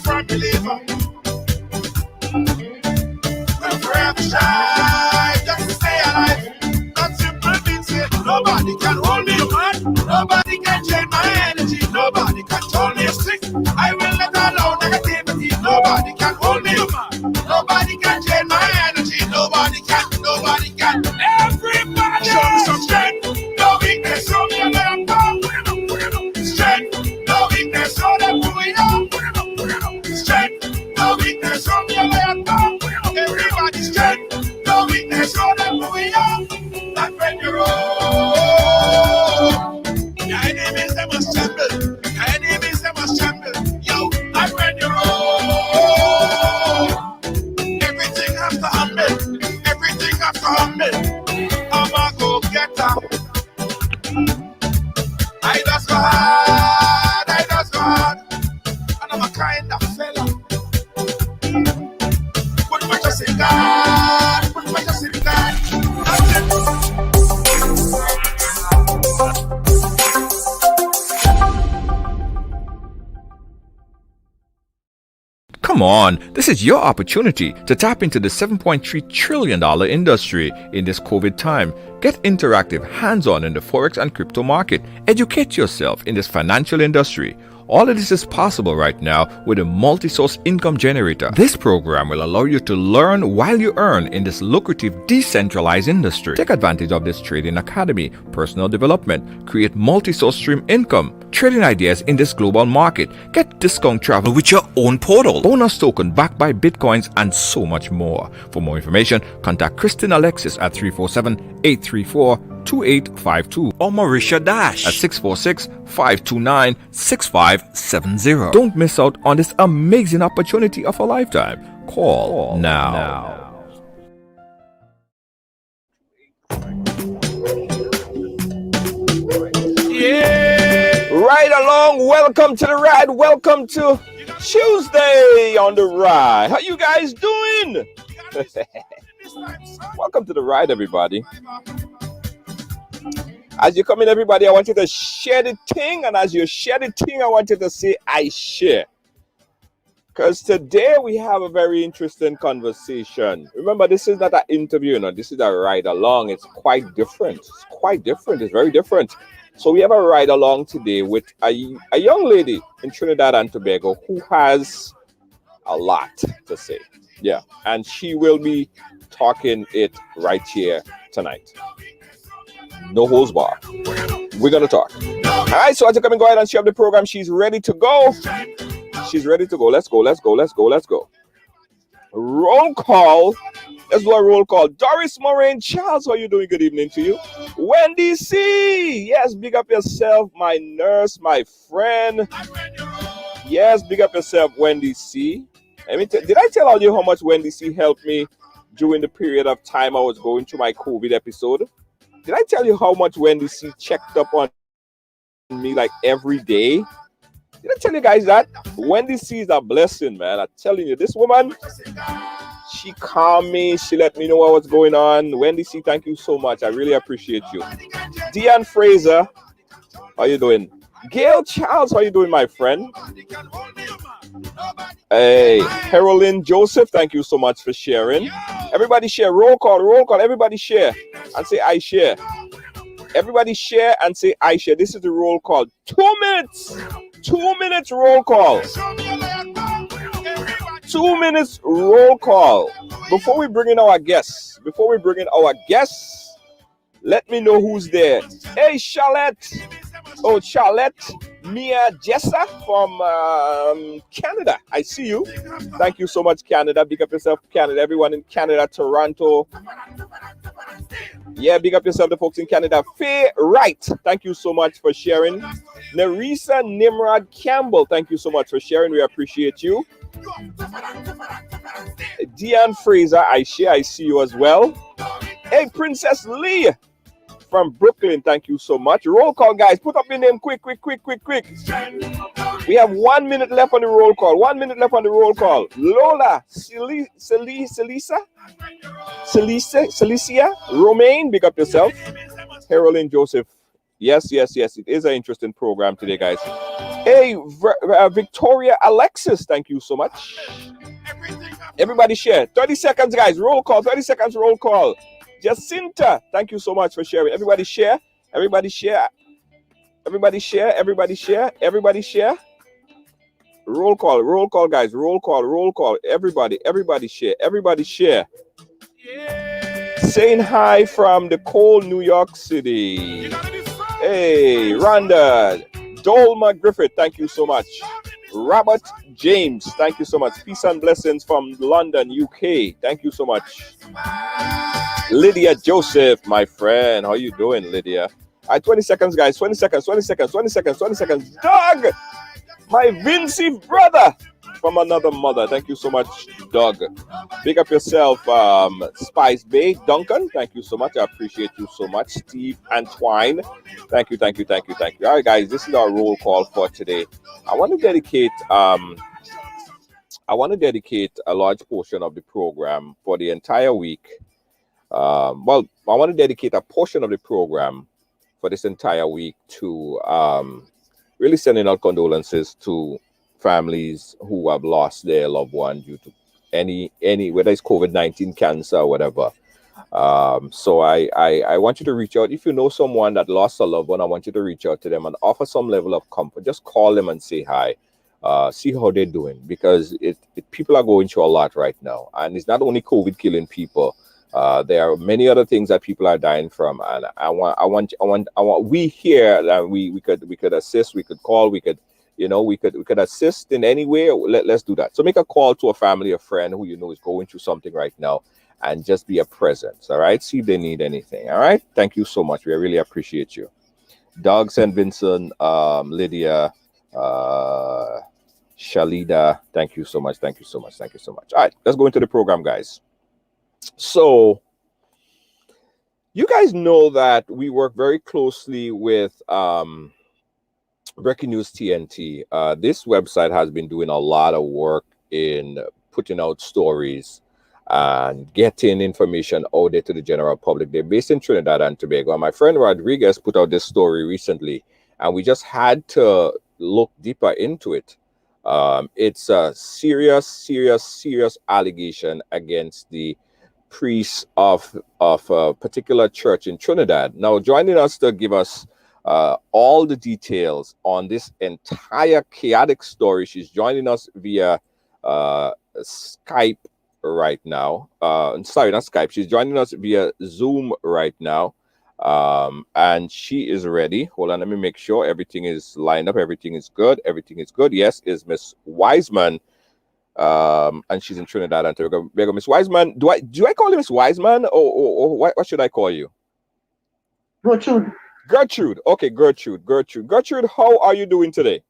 From believer, we'll forever shine just to stay alive. That simple means it. Nobody can hold me, man. Nobody can change my energy. Nobody can turn me sick. I will not allow negativity. Nobody can hold me, man. Nobody can change my energy. Nobody can. Everybody show me some strength. No weakness, so me and I'm down. Strength, no weakness, so that we are. Strength, no weakness, so me and I'm down. Everybody strength, no weakness, so that we are. That when you're old, your enemies they must tremble. Your enemies they must tremble. Yo, that when you're old, everything has to humble. Everything has to humble. I'ma go get up. I just go hard. And I'm a kind of fella. Put my trust in God. That's it. Come on, this is your opportunity to tap into the $7.3 trillion industry in this COVID time. Get interactive, hands-on in the Forex and crypto market. Educate yourself in this financial industry. All of this is possible right now with a multi-source income generator. This program will allow you to learn while you earn in this lucrative decentralized industry. Take advantage of this trading academy, personal development, create multi-source stream income, trading ideas in this global market, get discount travel with your own portal, bonus token backed by bitcoins, and so much more. For more information, contact Kristen Alexis at 347-834-2852 or Marisha Dash at 646-529-6570. Don't miss out on this amazing opportunity of a lifetime. Call now. Right along, welcome to the ride. Welcome to Tuesday on the ride. How you guys doing? Welcome to the ride, everybody. As you come in, everybody, I want you to share the thing. And as you share the thing, I want you to say, I share. Because today we have a very interesting conversation. Remember, this is not an interview, this is a ride along. It's quite different. It's very different. So we have a ride along today with a young lady in Trinidad and Tobago who has a lot to say. Yeah, and she will be talking it right here tonight. No holds bar. We're going to talk. All right, so as you come and go ahead and share the program, she's ready to go. Let's go. Roll call. Let's do a roll call. Doris Moraine Charles, how are you doing? Good evening to you. Wendy C. Yes, big up yourself, my nurse, my friend. Yes, big up yourself, Wendy C. Did I tell all you how much Wendy C helped me during the period of time I was going through my COVID episode? Did I tell you how much Wendy C checked up on me like every day? Did I tell you guys that? Wendy C is a blessing, man. I'm telling you, this woman, she calmed me. She let me know what was going on. Wendy C, thank you so much. I really appreciate you. Deanne Fraser, how you doing? Gail Charles, how you doing, my friend? Hey, Carolyn Joseph, thank you so much for sharing. Everybody share. Roll call. Everybody share and say I share. Everybody share and say I share. This is the roll call. 2 minutes. 2 minutes roll call. 2 minutes roll call. Before we bring in our guests, let me know who's there. Hey, Charlotte. Oh, Charlotte Mia Jessa from Canada. I see you. Thank you so much, Canada. Big up yourself, Canada. Everyone in Canada, Toronto. Yeah, big up yourself, the folks in Canada. Faye Wright, thank you so much for sharing. Nerissa Nimrod Campbell, thank you so much for sharing. We appreciate you. Deanne Fraser, I see you as well. Hey, Princess Lee from Brooklyn, thank you so much. Roll call, guys. Put up your name quick. We have 1 minute left on the roll call. Lola, Celicia, Romaine, big up yourself. Carolyn Joseph. Yes. It is an interesting program today, guys. Hey, Victoria Alexis, thank you so much. Everybody share. 30 seconds, guys. Roll call. 30 seconds, roll call. Jacinta, thank you so much for sharing. Everybody share. Everybody share. Everybody share. Everybody share. Everybody share. Roll call, guys. Roll call. Everybody share. Everybody share. Saying hi from the cold New York City. Hey, Rhonda. Dolma Griffith, thank you so much. Robert James, thank you so much. Peace and blessings from London, UK. Thank you so much. Lydia Joseph, my friend. How you doing, Lydia? All right, 20 seconds, guys. 20 seconds, 20 seconds, 20 seconds, 20 seconds. Doug, my Vincy brother from another mother. Thank you so much, Doug. Big up yourself, Spice Bay. Duncan, thank you so much. I appreciate you so much. Steve Antwine, thank you, thank you, thank you, thank you. All right, guys, this is our roll call for today. I want to dedicate a large portion of the program for the entire week. Well, I want to dedicate a portion of the program for this entire week to really sending out condolences to families who have lost their loved one due to any whether it's COVID-19, cancer, or whatever. So I want you to reach out. If you know someone that lost a loved one, I want you to reach out to them and offer some level of comfort. Just call them and say hi. See how they're doing, because people are going through a lot right now, and it's not only COVID killing people. There are many other things that people are dying from, and I want we here that we could assist, we could call, we could assist in any way. Let's do that. So make a call to a family or friend who you know is going through something right now, and just be a presence. All right, see if they need anything. All right, thank you so much. We really appreciate you. Doug, St. Vincent, Lydia, Shalida, thank you so much. Thank you so much. Thank you so much. All right, let's go into the program, guys. So you guys know that we work very closely with Breaking News TNT. This website has been doing a lot of work in putting out stories and getting information out there to the general public. They're based in Trinidad and Tobago. And my friend Rodriguez put out this story recently, and we just had to look deeper into it. It's a serious allegation against the priests of a particular church in Trinidad. Now, joining us to give us all the details on this entire chaotic story, she's joining us via Skype right now. Sorry, not Skype. She's joining us via Zoom right now. And she is ready. Hold on, let me make sure everything is lined up. Everything is good. Everything is good. Yes, is Miss Wiseman. And she's in Trinidad and Tobago. Miss Wiseman, do I call you Miss Wiseman, or what should I call you? Gertrude. Gertrude. Okay, Gertrude. Gertrude, how are you doing today?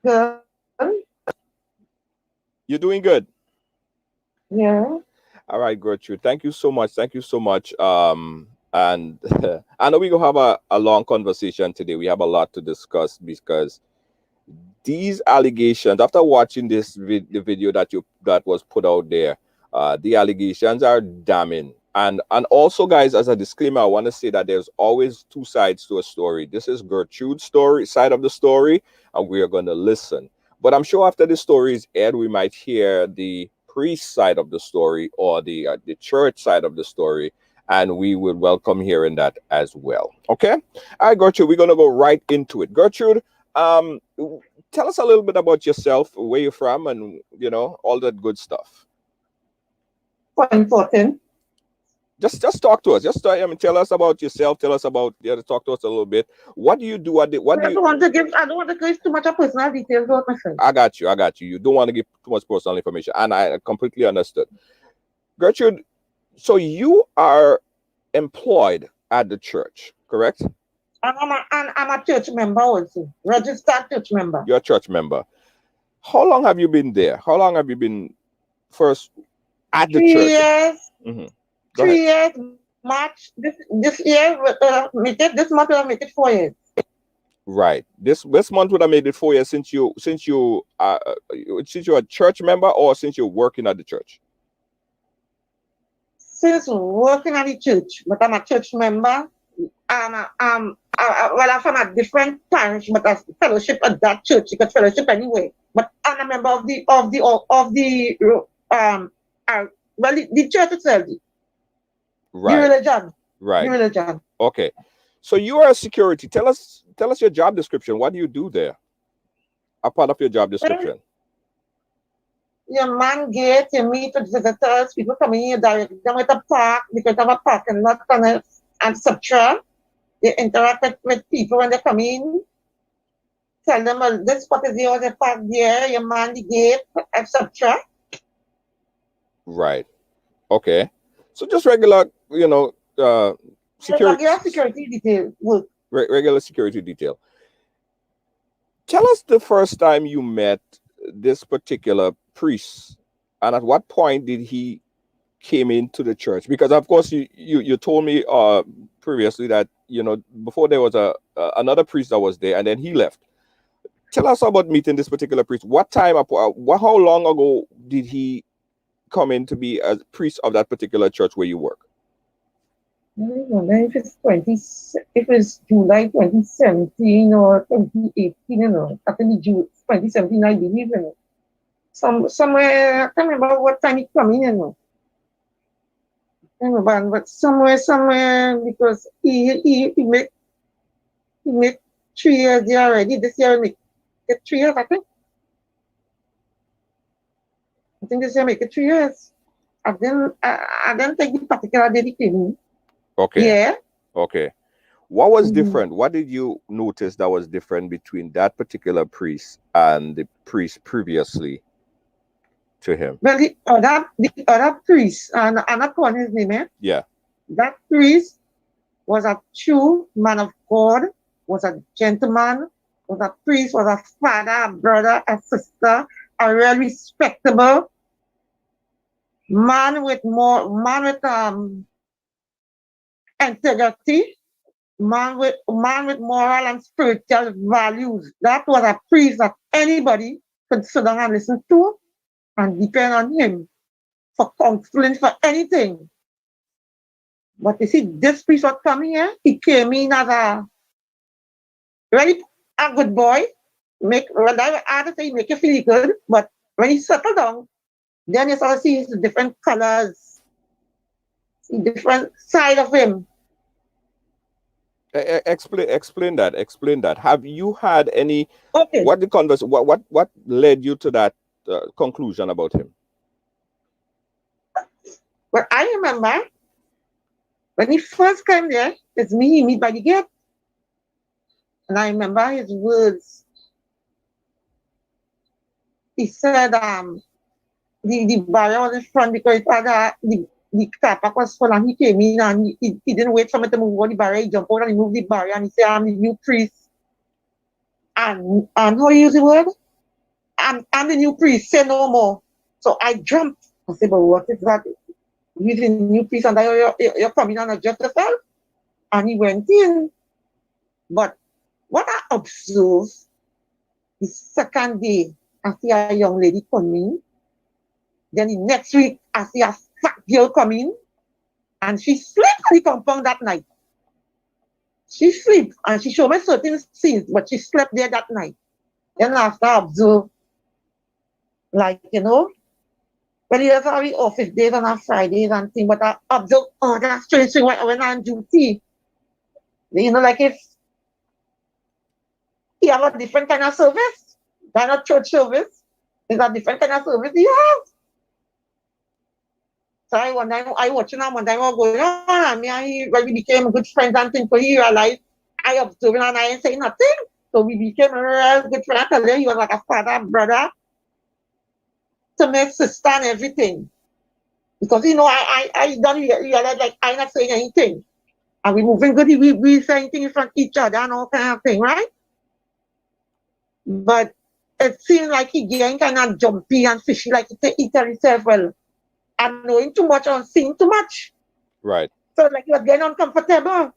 Good. You're doing good. Yeah. All right, Gertrude. Thank you so much. Thank you so much. And I know we're gonna have a long conversation today. We have a lot to discuss, because these allegations, after watching this the video that was put out there, the allegations are damning. And also, guys, as a disclaimer, I want to say that there's always two sides to a story. This is Gertrude's side of the story, and we are going to listen. But I'm sure after the story is aired, we might hear the priest side of the story, or the church side of the story, and we would welcome hearing that as well. Okay? All right, Gertrude, we're going to go right into it. Gertrude, tell us a little bit about yourself, where you're from, and all that good stuff. Quite important. Just talk to us. Tell us about yourself. Tell us about talk to us a little bit. What do you do? I don't want to give too much of personal details about myself. I got you. You don't want to give too much personal information, and I completely understood. Gertrude, so you are employed at the church, correct? I'm a church member also, registered church member. You're a church member. How long have you been there? How long have you been first at the 3 church? years. Mm-hmm. 3 years. March this year. This month will make it 4 years. Right. This month would have made it 4 years since you're a church member, or since you're working at the church. Since working at the church, but I'm a church member. Well, I'm from a different parish, but I fellowship at that church. You could fellowship anyway. But I'm a member um well, the church itself, the Right. religion, the Right. religion. Okay. So you are a security. Tell us your job description. What do you do there? A part of your job Well, description. your man gate, you meet with visitors, people coming in, you direct them with a park, because have a parking lot and etc. You interact with people when they come in, tell them, well, this spot is yours, you park there, you man the gate, etc. Right. Okay. So just regular, security, Regular security detail work. regular security detail. Tell us the first time you met this particular priest, and at what point did he came into the church? Because of course you told me previously that before there was another priest that was there, and then he left. Tell us about meeting this particular priest. What time? How long ago did he come in to be a priest of that particular church where you work? I don't know if it's if it's July 2017 or 2018, I think June 2017, I believe, Somewhere, I can't remember what time it come in, I can't remember, but somewhere, because he make 3 years there already. This year make it 3 years, I think. I think this year make it 3 years. I didn't take the particular day he came in. Okay. Yeah. Okay. What was Mhm. different? What did you notice that was different between that particular priest and the priest previously to him? Well, the other priest, and I'm not calling his name, Yeah. that priest was a true man of God, was a gentleman, was a priest, was a father, a brother, a sister, a real respectable man with integrity, man with moral and spiritual values. That was a priest that anybody could sit down and listen to and depend on him for counseling, for anything. But you see, this priest was coming here, he came in as really a good boy. Well, I to say make you feel good, but when he settled down, then you start to see his different colors, see different side of him. Explain that. Explain that. Have you had any? Okay, What the converse? What led you to that conclusion about him? but I remember when he first came there, it's me he meet by the gate, and I remember his words. He said, the barrier was in front because it had the car park was full, and he came in and he didn't wait for me to move over the barrier. He jumped out and he moved the barrier and he said, I'm the new priest. And how you use the word? I'm the new priest, say no more. So I jumped. I said, but what is that? You're the new priest and you're coming and adjust yourself? And he went in. But what I observed the second day, I see a young lady coming. Then the next week, I see a fat girl coming. And she slept in the compound that night. She slept and she showed me certain scenes, but she slept there that night. Then after I observed, like, when you have our office days on our Fridays and things, but I observe, oh, that's strange thing when I'm on duty. Like if you have a different kind of service, kind of church service, it's a different kind of service you have. So one time I watching him one time I was going on, and when we became good friends and things, so he realized I observed and I ain't saying nothing. So we became a real good friend. I tell you, he was like a father, brother to my sister and everything. Because I don't realize like I'm not saying anything. And we moving good, we saying things from each other and all kind of thing, right? But it seemed like he getting kind of jumpy and fishy, like he tell himself, well, I'm knowing too much or seeing too much. Right. So like he was getting uncomfortable.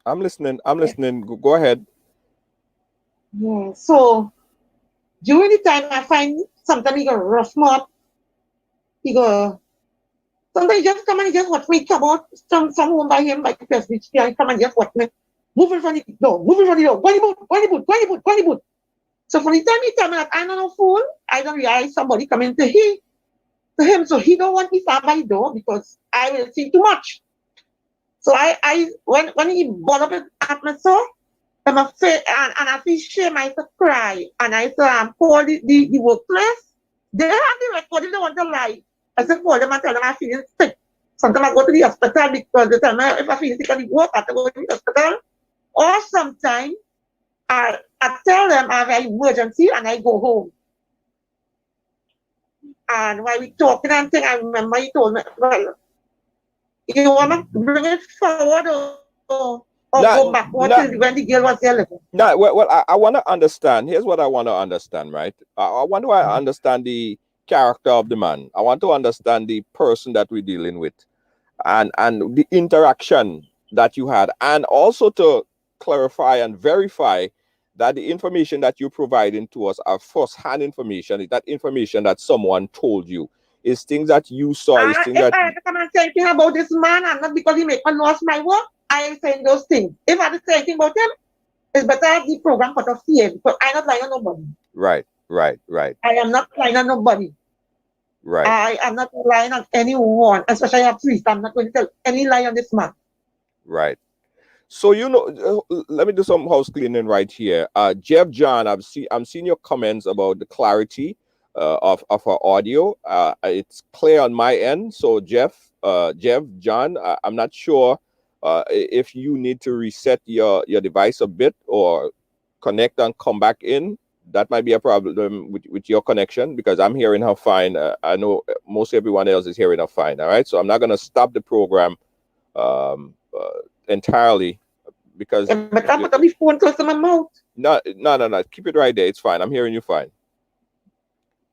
I'm listening. I'm listening. Go ahead. Yeah. So during the time I find sometimes he go rough me up, he go Sometimes he just come and he just watch me come out some home by him, like Presbyterian, and he come and just watch me. Move in front of the door, move in front of the door, go in the boot, go in the boot, go in the boot, go in the boot. So from the time he tell me that I'm not a fool, I don't realize somebody coming to him. So he don't want me stand by the door because I will see too much. So when he brought up at me so, I'm afraid, and I feel shame, I to cry. And I said, call the workplace. They have the record if they want to lie. I said, call them and tell them I'm feeling sick. Sometimes I go to the hospital because they tell me if I feel sick at the work, I have to go to the hospital. Or sometimes I tell them I have an emergency and I go home. And while we talking and thing, I remember he told me, well, you want to bring it forward or go back? When the girl was there living? No, well, I want to understand. Here's what I want to understand, right? I want to understand the character of the man. I want to understand the person that we're dealing with and the interaction that you had, and also to clarify and verify that the information that you're providing to us are first-hand information, that information that someone told you. Is things that you saw, is things if that... I come and say anything about this man, and not because he make me lost my work, I am saying those things. If I say anything about him, it's better the program cut off here, because I'm not lying on nobody. Right. I am not lying on nobody. Right. I am not lying on anyone, especially a priest. I'm not going to tell any lie on this man. Right. So, let me do some house cleaning right here. Jeff John, I'm seeing your comments about the clarity of our audio. It's clear on my end. So Jeff John, I'm not sure if you need to reset your device a bit or connect and come back in. That might be a problem with your connection, because I'm hearing her fine. I know most everyone else is hearing her fine. All right. So I'm not going to stop the program entirely, because... But I put my phone close to my mouth. No. Keep it right there. It's fine. I'm hearing you fine.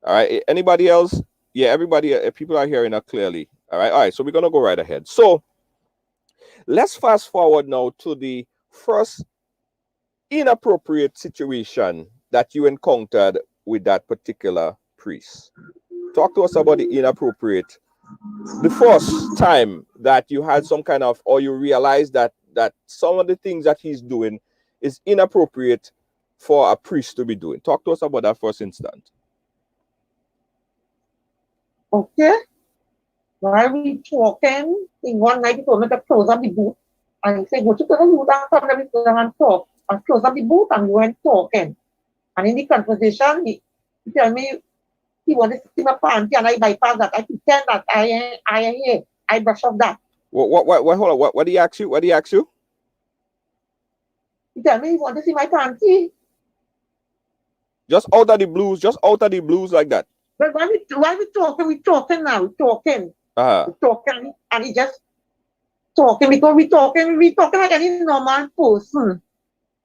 All right. Anybody else? Yeah, everybody. People are hearing her clearly. All right. So we're gonna go right ahead. So let's fast forward now to the first inappropriate situation that you encountered with that particular priest. Talk to us about the first time that you had some kind of, or you realized that some of the things that he's doing is inappropriate for a priest to be doing. Talk to us about that first instant. Okay. While we talking, one night he told me to close up the booth. And he said, go to the booth and come and talk. And close up the booth and we went talking. And in the conversation, he tell me he wanted to see my panty, and I bypass that. I pretend that I here. I brush off that. What hold on. What did he ask you? He tell me he wanted to see my panty. Just out of the blues like that. But while we talking now. We're talking, and he just talking, because we talking like any normal person.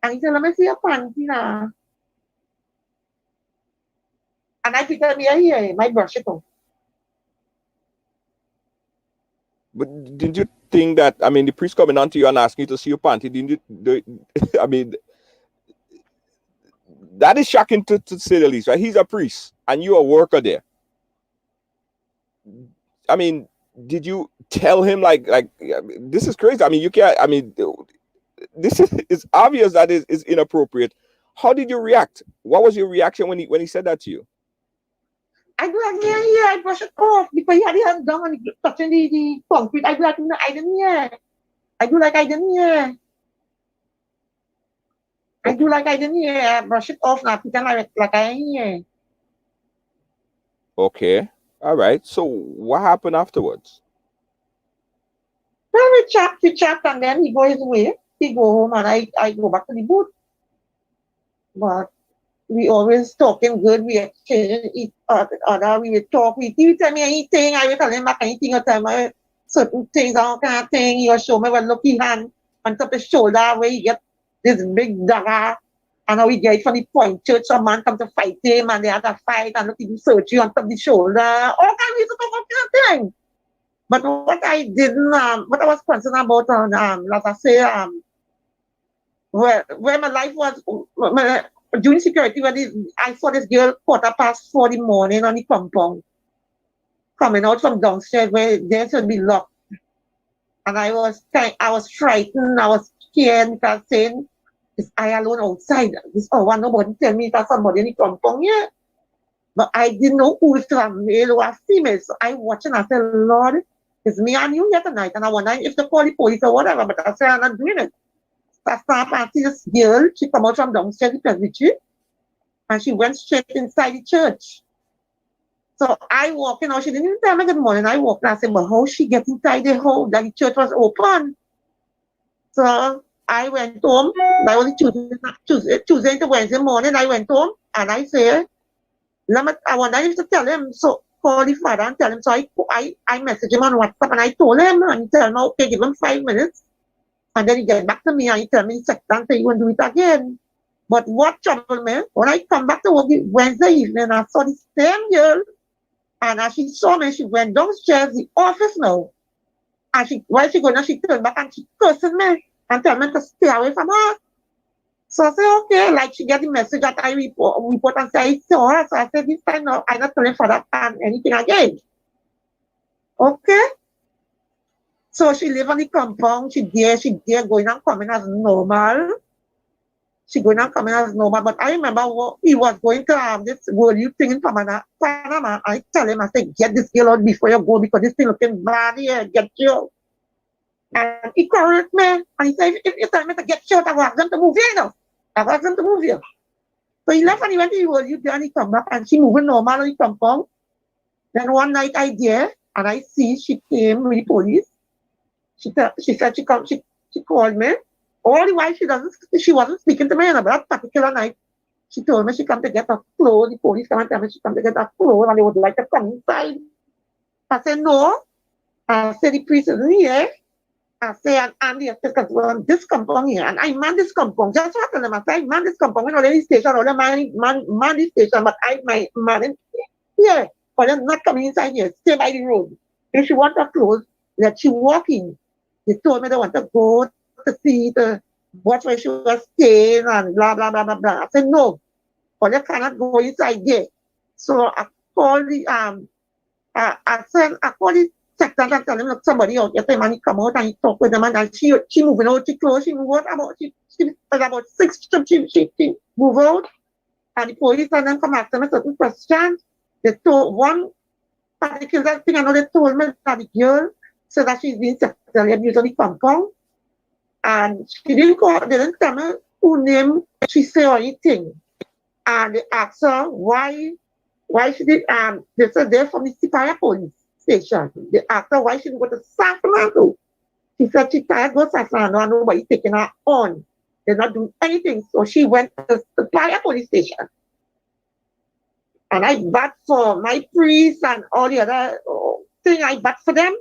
And he said, let me see your panty now. And I pretend me here, my brush it off. But didn't you think that, I mean, the priest coming on to you and asking you to see your panty, didn't you, I mean, that is shocking to say the least, right? He's a priest and you're a worker there. I mean, did you tell him like this is crazy? I mean, you can't, I mean, this is obvious that is inappropriate. How did you react? What was your reaction when he said that to you? I do like, yeah, I brush it off because he had his hand down and touching the concrete. I do like, I didn't hear. I do like, I didn't hear. I do like, I didn't hear. I brush it off now, pretend like I ain't hear. Okay. All right. So what happened afterwards? Well, we chat, and then he go his way. He go home and I go back to the booth. But we always talking good. We exchange each other. We will talk. He tell me anything. I will tell him back anything. I tell me certain things, all kind of thing. He will show me one lucky hand on top of his shoulder where he get this big dagger. And how he get it from the point church. Some man come to fight him and they had a fight and look, he do surgery on top of the shoulder. All kinds of things. But what I didn't, what I was concerned about, like I say, where my life was, during security, when I saw this girl 4:15 in the morning on the compound. coming out from downstairs where there should be locked. And I was frightened, I was scared because saying, is I alone outside? This hour, nobody tell me that somebody in the compound here. But I didn't know who is a male or a female. So I watching and I said, Lord, it's me and you here tonight. And I wonder if they call the police or whatever, but I said, I'm not doing it. So I start and see this girl, she come out from downstairs the presbytery, and she went straight inside the church. So I walk in, she didn't even tell me good morning. I walked and I said, but how she get inside the home that the church was open? So I went home. That was Tuesday into Wednesday morning. I went home and I said, I wonder if to tell him. So call the father and tell him. So I messaged him on WhatsApp and I told him and he told me, okay, give him 5 minutes. And then he get back to me and he tell me, second, say you won't do it again. But what troubled me, when I come back to work Wednesday evening, I saw the same girl. And as she saw me, she went downstairs the office now. And while she going, she turned back and she cursed me and told me to stay away from her. So I said, okay, like she get the message that I report and say I saw her. So I said, this time now, I'm not telling for that and anything again. Okay. So she live on the compound, she there going and coming as normal. She going and coming as normal. But I remember he was going to this world you thing in Panama. I tell him, I said, get this girl out before you go because this thing looking bad here, get you. And he corrected me and he said, if you tell me to get shot, I will ask them to move here now. I will ask them to move here. So he left and he went to the world you and he come back and she moving normal on the compound. Then one night I there and I see she came with the police. She said she called me. All the while she wasn't speaking to me on that particular night. She told me she come to get her clothes. The police come and tell me she come to get her clothes and they would like to come inside. I said no. I said the priest isn't here. I say I'm the because this compound here and I man this compound. Just what tell them I say I man this compound. We know the station or the man this station, but I man it here. But they're not coming inside here. Stay by the road. If she want her clothes, let she walk in. They told me they want to go to see the watch where she was staying and blah blah blah blah blah. I said no, but they cannot go inside there. So I called the I called the secretary and tell him look somebody out. Yes, the man he come out and he talk with them and she moving out. She close. She move out about 6 trips. She move out and the police and them come ask them a certain question. They told one particular thing. I know they told me that the girl. So that she's been sexually abused on the compound. And she didn't tell me who name she say or anything. And they asked her why she did they said they're from the Sipaya police station. They asked her why she didn't go to Sacramento. She said she can't go to Sacramento and nobody taking her on. They're not doing anything. So she went to the Sipaya police station. And I bat for my priest and all the other thing I bat for them.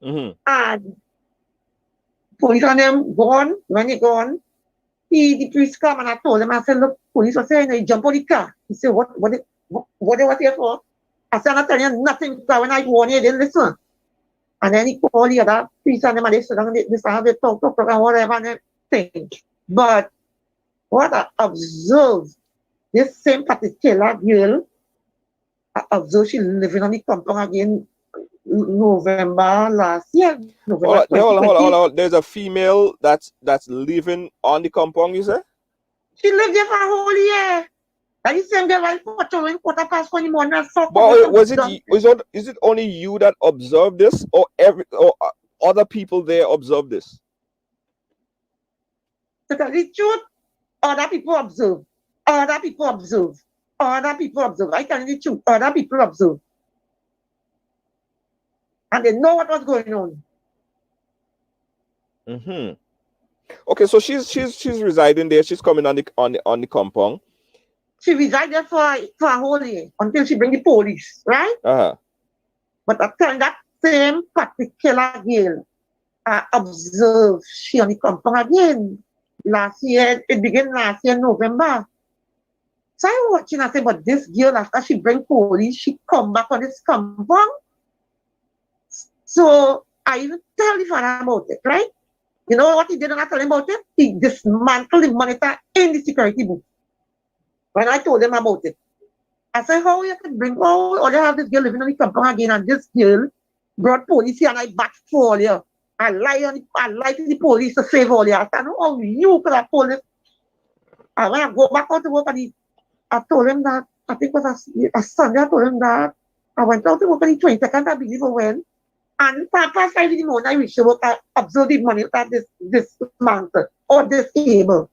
Mm-hmm. And police on them gone. When they gone, the priest come and I told him, I said, look, police was saying they jump on the car. He said, what they was here for? I said, I'm not telling you nothing because when I warn you, they didn't listen. And then he called the other priest on them and they sit down and they talk and whatever and thing. But what I observed, this same particular girl, I observed she living on the compound again November last year. Hold on. There's a female that's living on the compound, you say? She lived there for a whole year. That is same girl I patrolling 4:15 in the morning. But is it only you that observed this, or other people there observed this? To tell the truth, other people observe. I tell you the truth, other people observe. And they know what was going on. Mm-hmm. Okay, so she's residing there. She's coming on the compound. She resided there for a whole year until she bring the police, right? Uh-huh. But I tell that same particular girl, I observed she on the compound again. It began last year, November. So I watching, I said, but this girl, after she bring police, she come back on this compound. So I tell the father about it, right? You know what he did when I tell him about it? He dismantled the monitor in the security booth. When I told him about it. I said, how you can bring, oh, or they have this girl living on the compound again, and this girl brought police here, and I back for all you. I lie to the police to save all you. I said, no, how you could have police. And when I go back out to work, I told him that, I think it was a Sunday, I told him that I went out to work on the 22nd, I believe I went. And past 5 in the morning, I reached the work, I observed the money that this month or this able.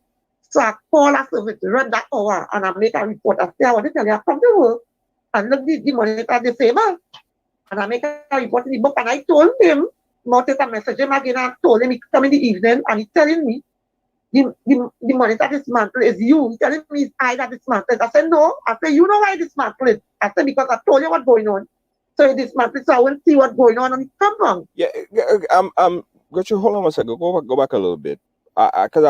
So I call a service, run that hour, and I make a report. I say, I want to tell you, I come to work and look the money that disabled. And I make a report in the book, and I told him, not take a message him again, and told him he come in the evening, and he's telling me, the money that dismantled is you. He's telling me it's I that dismantled. I said, no. I said, you know why I dismantled it? I said, because I told you what's going on. So he dismantled, so I will see what's going on the compound. Yeah, Gertrude, hold on a second. Go back a little bit. Because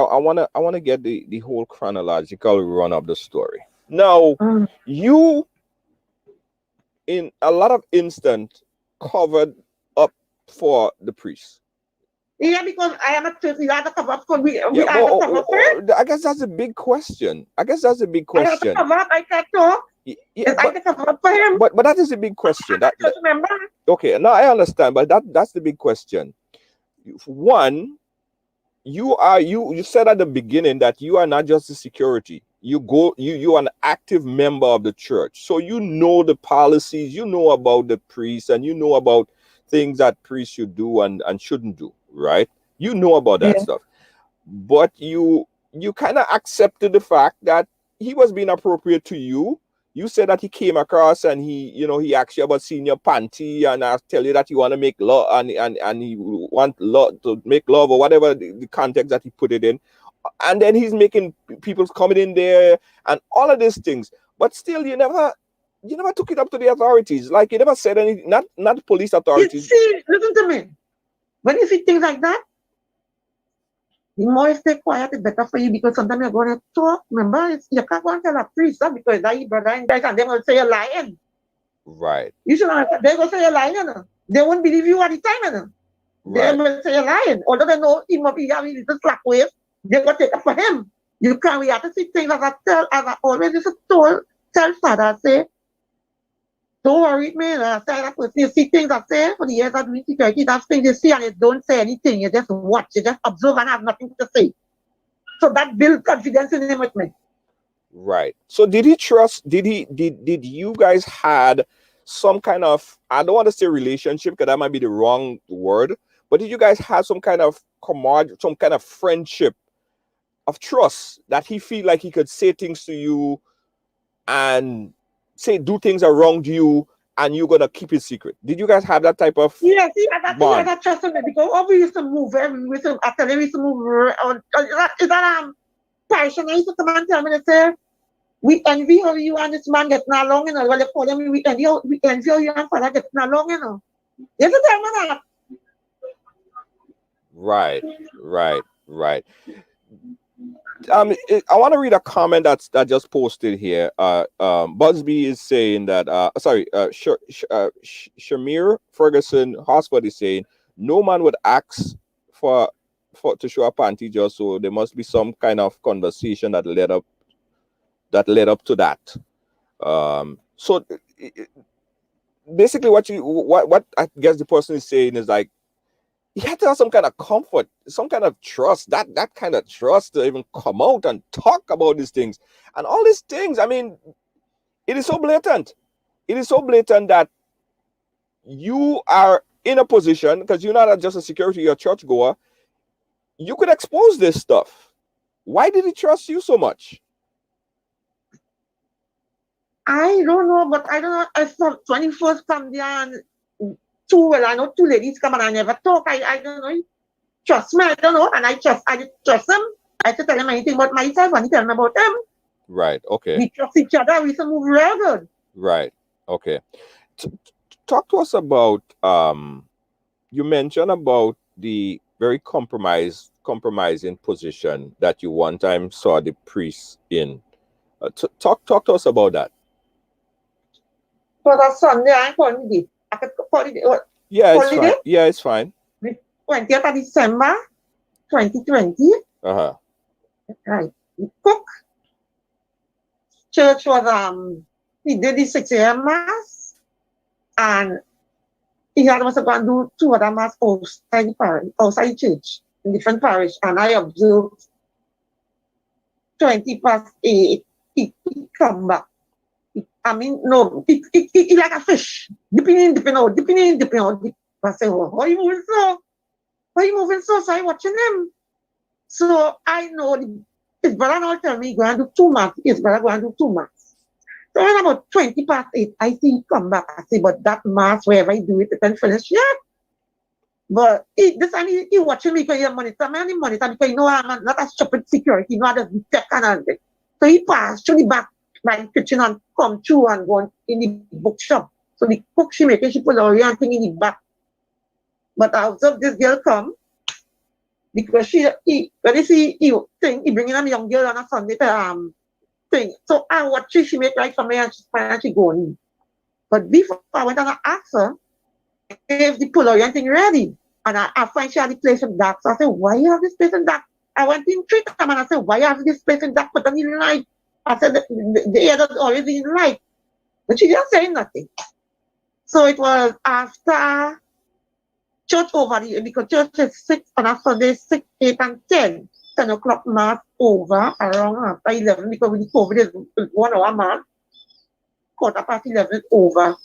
I wanna get the whole chronological run of the story. Now, you in a lot of instance covered up for the priest. Yeah, because I am a church. We have to cover up. We have to cover up for it. I guess that's a big question. I have to cover up. I can't talk. Yeah, I have to cover up for him. But that is a big question. Remember? Okay, now I understand, but that's the big question. One, you said at the beginning that you are not just the security. You are an active member of the church. So you know the policies, you know about the priests, and you know about things that priests should do and shouldn't do, right? You know about that stuff. But you kind of accepted the fact that he was being appropriate to you. You said that he came across and he asked you about seeing your panty, and I tell you that you want to make love and he want to make love or whatever the context that he put it in. And then he's making people coming in there and all of these things. But still, you never took it up to the authorities. Like, you never said anything, not the police authorities. See, listen to me. When you see things like that, the more you stay quiet, the better for you, because sometimes you're going to talk. Remember, you can't go and tell a priest that, because that your brother and guys, and they're going to say you're lying. Right. You should not. They're going to say you're lying, you know. They won't believe you at the time, you know. They're going to say you're lying. Although they know he might be having a little slack waist, they're going to take it for him. You can't. We have to see things as I always used to tell father, I say, don't worry with me. I say that person, you see things I say for the years of doing security, that's things you see and you don't say anything. You just watch, you just observe and have nothing to say. So that builds confidence in him with me. Right. So did you guys had some kind of, I don't want to say relationship because that might be the wrong word, but did you guys have some kind of friendship of trust that he feel like he could say things to you and do things around you and you're gonna keep it secret? Did you guys have that type of yes, he had bond? that trust in me, because we used to move we used to move around. Is that passion? I used to come and tell me, they say, we envy how you and this man getting along, you know. Well, they call them, we envy how you and father getting along, you know. You have to tell me that. Right. I want to read a comment that just posted here. Busby is saying that Shamir Ferguson Hospital is saying no man would ask for to show a panty just, so there must be some kind of conversation that led up to that. So basically what I guess the person is saying is like, you have to have some kind of comfort, some kind of trust, that kind of trust to even come out and talk about these things. And all these things, I mean, it is so blatant. It is so blatant that you are in a position, because you're not just a security, you're a churchgoer, you could expose this stuff. Why did he trust you so much? I don't know, but I don't know. I saw 21st come there and I know two ladies come and I never talk. I don't know. He trust me, I don't know. And I trust him. I to tell him anything about myself and he tell me about him. Right, okay. We trust each other. We used to move real good. Right, okay. Talk to us about, you mentioned about the very compromising position that you one time saw the priest in. Talk to us about that. So that Sunday, I called it. I could call it. Yeah, it's fine. Yeah, it's fine. 20th of December, 2020. Right. We cook. Church was he did the 6 a.m. mass, and he had must have gone do 2 other mass outside the parish, outside church, in different parish, and I observed 8:20. He come back. I mean, no, he like a fish, dipping in, dipping out, dipping in, dipping out. I say, oh, why you moving so? Why you moving so? So I watching him. So I know his brother now tell me go and do 2 mass. His brother go and do 2 mass. So when about 8:20, I see him come back. I say, but that mass, wherever he do it, it can finish yet. But this time he watching me because he monitor me and he monitor because you know I'm not a stupid security, you know how to detect and thing. So he passed through the back by the kitchen and come through and go in the bookshop. So the cook she making, she put all your thing in the back. But I observed this girl come because when you see he bringing a young girl on a Sunday thing. So I watch she make right for me and she go in. But before I went and I asked her if the pull thing ready. And I find she had the place in dark. So I said, why you have this place in dark? I went in 3 times and I said, why you have this place in dark? But I didn't like. I said, the air doesn't always didn't like. But she didn't say nothing. So it was after church over because church is 6 on a Sunday, 6, 8, and 10. 10 o'clock mass over around after 11 because with the COVID is 1 hour mass. 11:15 over.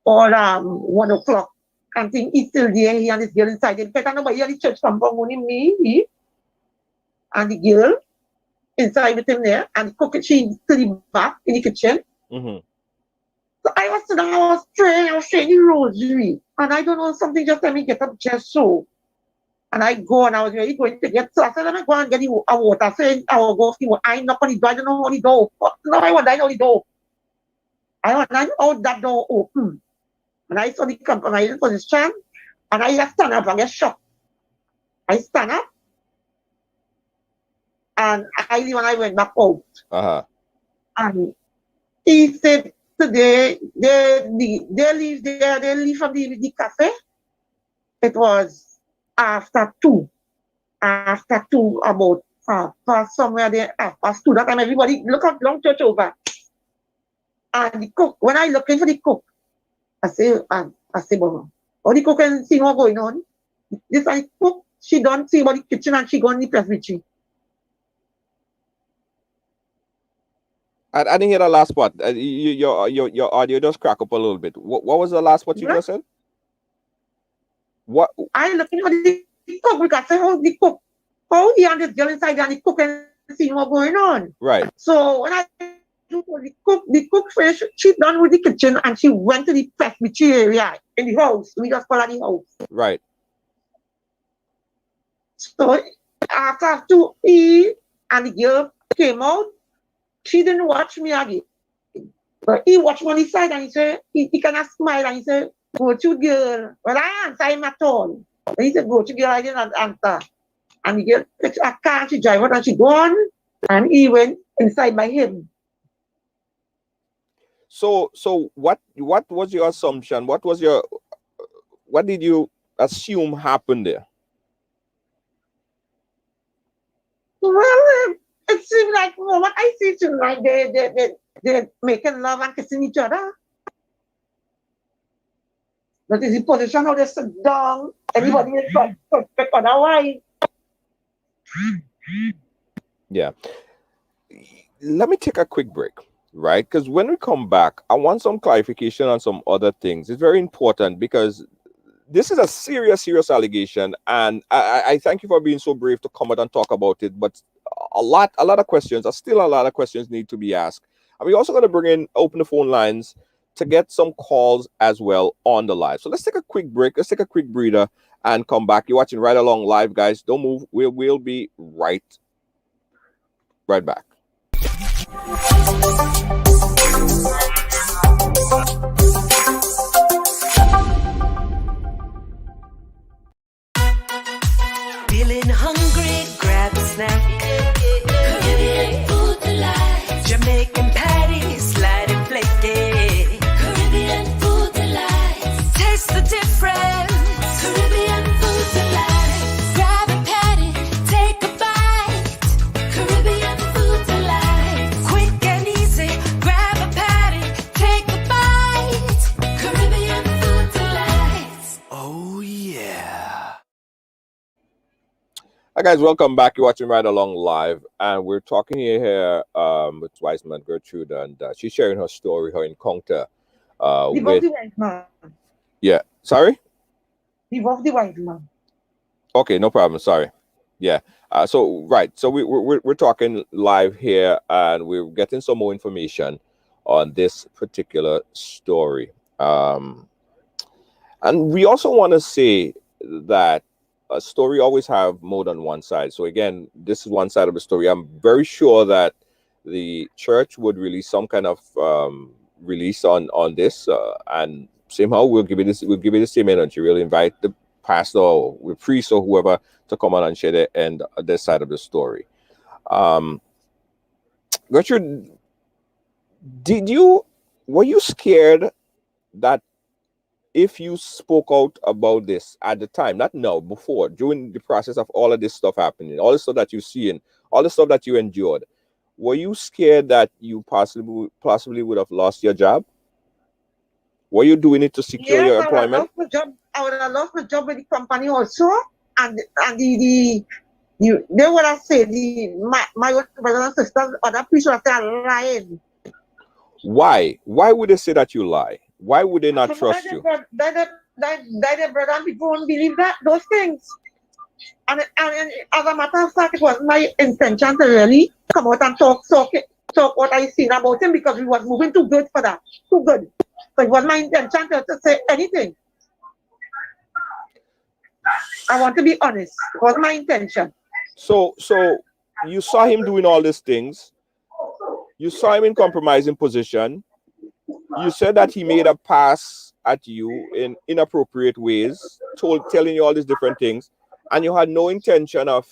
Or 1 o'clock. And think he's still there, he and his girl inside. Because I know but here the church compound only me, and the girl inside with him there, and the cook she to the back in the kitchen. Mm-hmm. So I was sitting, I was praying the rosary, and I don't know, something just let me get up just so. And I go and I was really going to get, so I said, let me go and get the water. I said, I will go see what I knock on the door, I don't know how the door. No, I want to know the door. I want to know how that door open. And I saw the compromising position, and I just stand up and get shocked. I stand up, and when I went back out. Uh-huh. And he said, today, they leave from the cafe. It was after 2. After 2, about past somewhere there, past 2. That time everybody look up long church over. And the cook, when I looking for the cook, I say, well, all the cook can see what's going on. This one cook, she don't see about the kitchen and she go in the presbytery. I didn't hear the last part. Your audio just crack up a little bit. What was the last part you just said? What? I looking for the cook because I say, how the cook? How he and this girl inside and the cook can see what's going on. Right. So when I the cook finished, she done with the kitchen and she went to the presbytery area in the house. We just call it the house. Right. So after 2 he and the girl came out, she didn't watch me again. But he watched me on his side and he said, he kind of smiled and he said, go to girl. Well, I answer him at all. And he said, go to girl, I didn't answer. And the girl took a car, she drive out and she gone, and he went inside by him. So what was your assumption? What did you assume happened there? Well, it seemed like what I see tonight, they're making love and kissing each other. That is the position how they sit down. Everybody is perfect otherwise. Yeah. Let me take a quick break. Right? Because when we come back, I want some clarification on some other things. It's very important because this is a serious allegation, and I thank you for being so brave to come out and talk about it. But a lot of questions need to be asked. And we're also going to open the phone lines to get some calls as well on the live. So let's take a quick break. Let's take a quick breather and come back. You're watching Ride Along Live, guys. Don't move. We'll be right back. Feeling hungry, grab a snack. Caribbean food delight. Jamaican patties, light and flaky. Caribbean food delight. Taste the difference. Caribbean food delight. Grab a patty, take a bite. Caribbean food delight. Quick and easy, Hi guys, welcome back. You're watching Ride Along Live, and we're talking here with Wiseman Gertrude, and she's sharing her story, her encounter Divorce with the white man. yeah. Sorry. Divorce the white man. Okay, no problem. Sorry. Yeah. So we're talking live here, and we're getting some more information on this particular story. And we also want to say that a story always have more than one side. So again, this is one side of the story. I'm very sure that the church would release some kind of release on this, and somehow we'll give it the same energy. We'll invite the pastor or the priest or whoever to come on and share their end their side of the story. Gertrude, were you scared that if you spoke out about this at the time, not now, before, during the process of all of this stuff happening, all the stuff that you're seeing, all the stuff that you endured, were you scared that you possibly would have lost your job? Were you doing it to secure Yes, your I would have employment? lost the job. I would have lost the job with the company also. And they would have said my brothers and sisters, other priests would have said I'm lying. Why? Why would they say that you lie? Why would they not trust you? Their brother and people won't believe that those things. And as a matter of fact, it was my intention to really come out and talk what I seen about him, because we was moving too good for that. Too good. So it was my intention to say anything. I want to be honest. It was my intention. So you saw him doing all these things. You saw him in compromising position. You said that he made a pass at you in inappropriate ways, telling you all these different things, and you had no intention of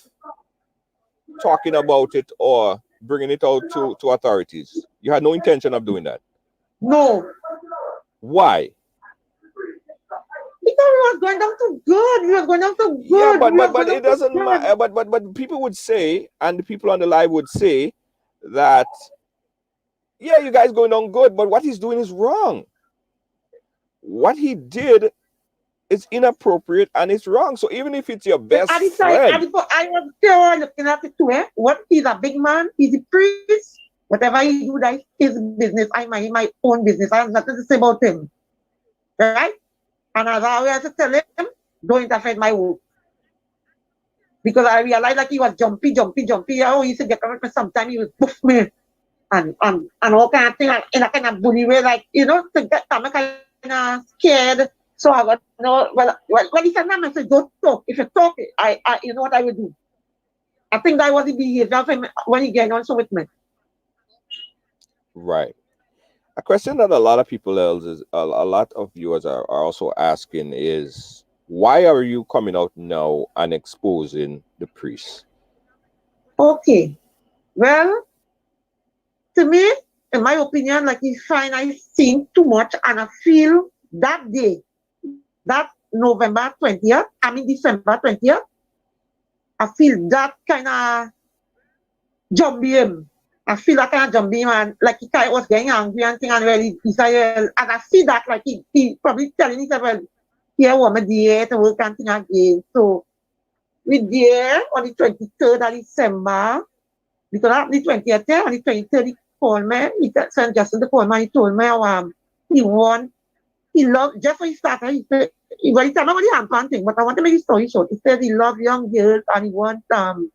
talking about it or bringing it out to authorities. You had no intention of doing that. No. Why? Because we was going down too good. We was going down too good. Yeah, but it doesn't matter. But people would say, and the people on the live would say that, yeah, you guys going on good, but what he's doing is wrong. What he did is inappropriate and it's wrong. So even if it's your best friend, I was still looking at it too. What, he's a big man, he's a priest. Whatever he do, that's his business. I mind my own business. I have nothing to say about him. Right? And as I always tell him, don't interfere in my work. Because I realized like he was jumpy. Oh, he used to get on me sometimes, he would poof me. And all kind of thing, in a kind of bully way, like, to get me kind of scared. So I got, when he said, I said, don't talk. If you talk, I you know what I would do. I think that was the behavior of him when he get on so with me. Right. A question that a lot of people a lot of viewers are also asking is, why are you coming out now and exposing the priest? Okay. Well, to me, in my opinion, like he find I seen too much, and I feel that day, that December 20th, I feel that kind of jumpy him. I feel that kind of jumpy him, and like he kind of was getting angry and thing, and really decided, and I see that like he probably telling himself, well, here woman there to work and thing again. So we there on the 23rd of December, because on the 20th, on the 23rd, he called me, he sent Justin to call me, he told me he loved, just when he started, he said, he told me about the handpan thing, but I want to make his story short. He said he loved young girls and he want to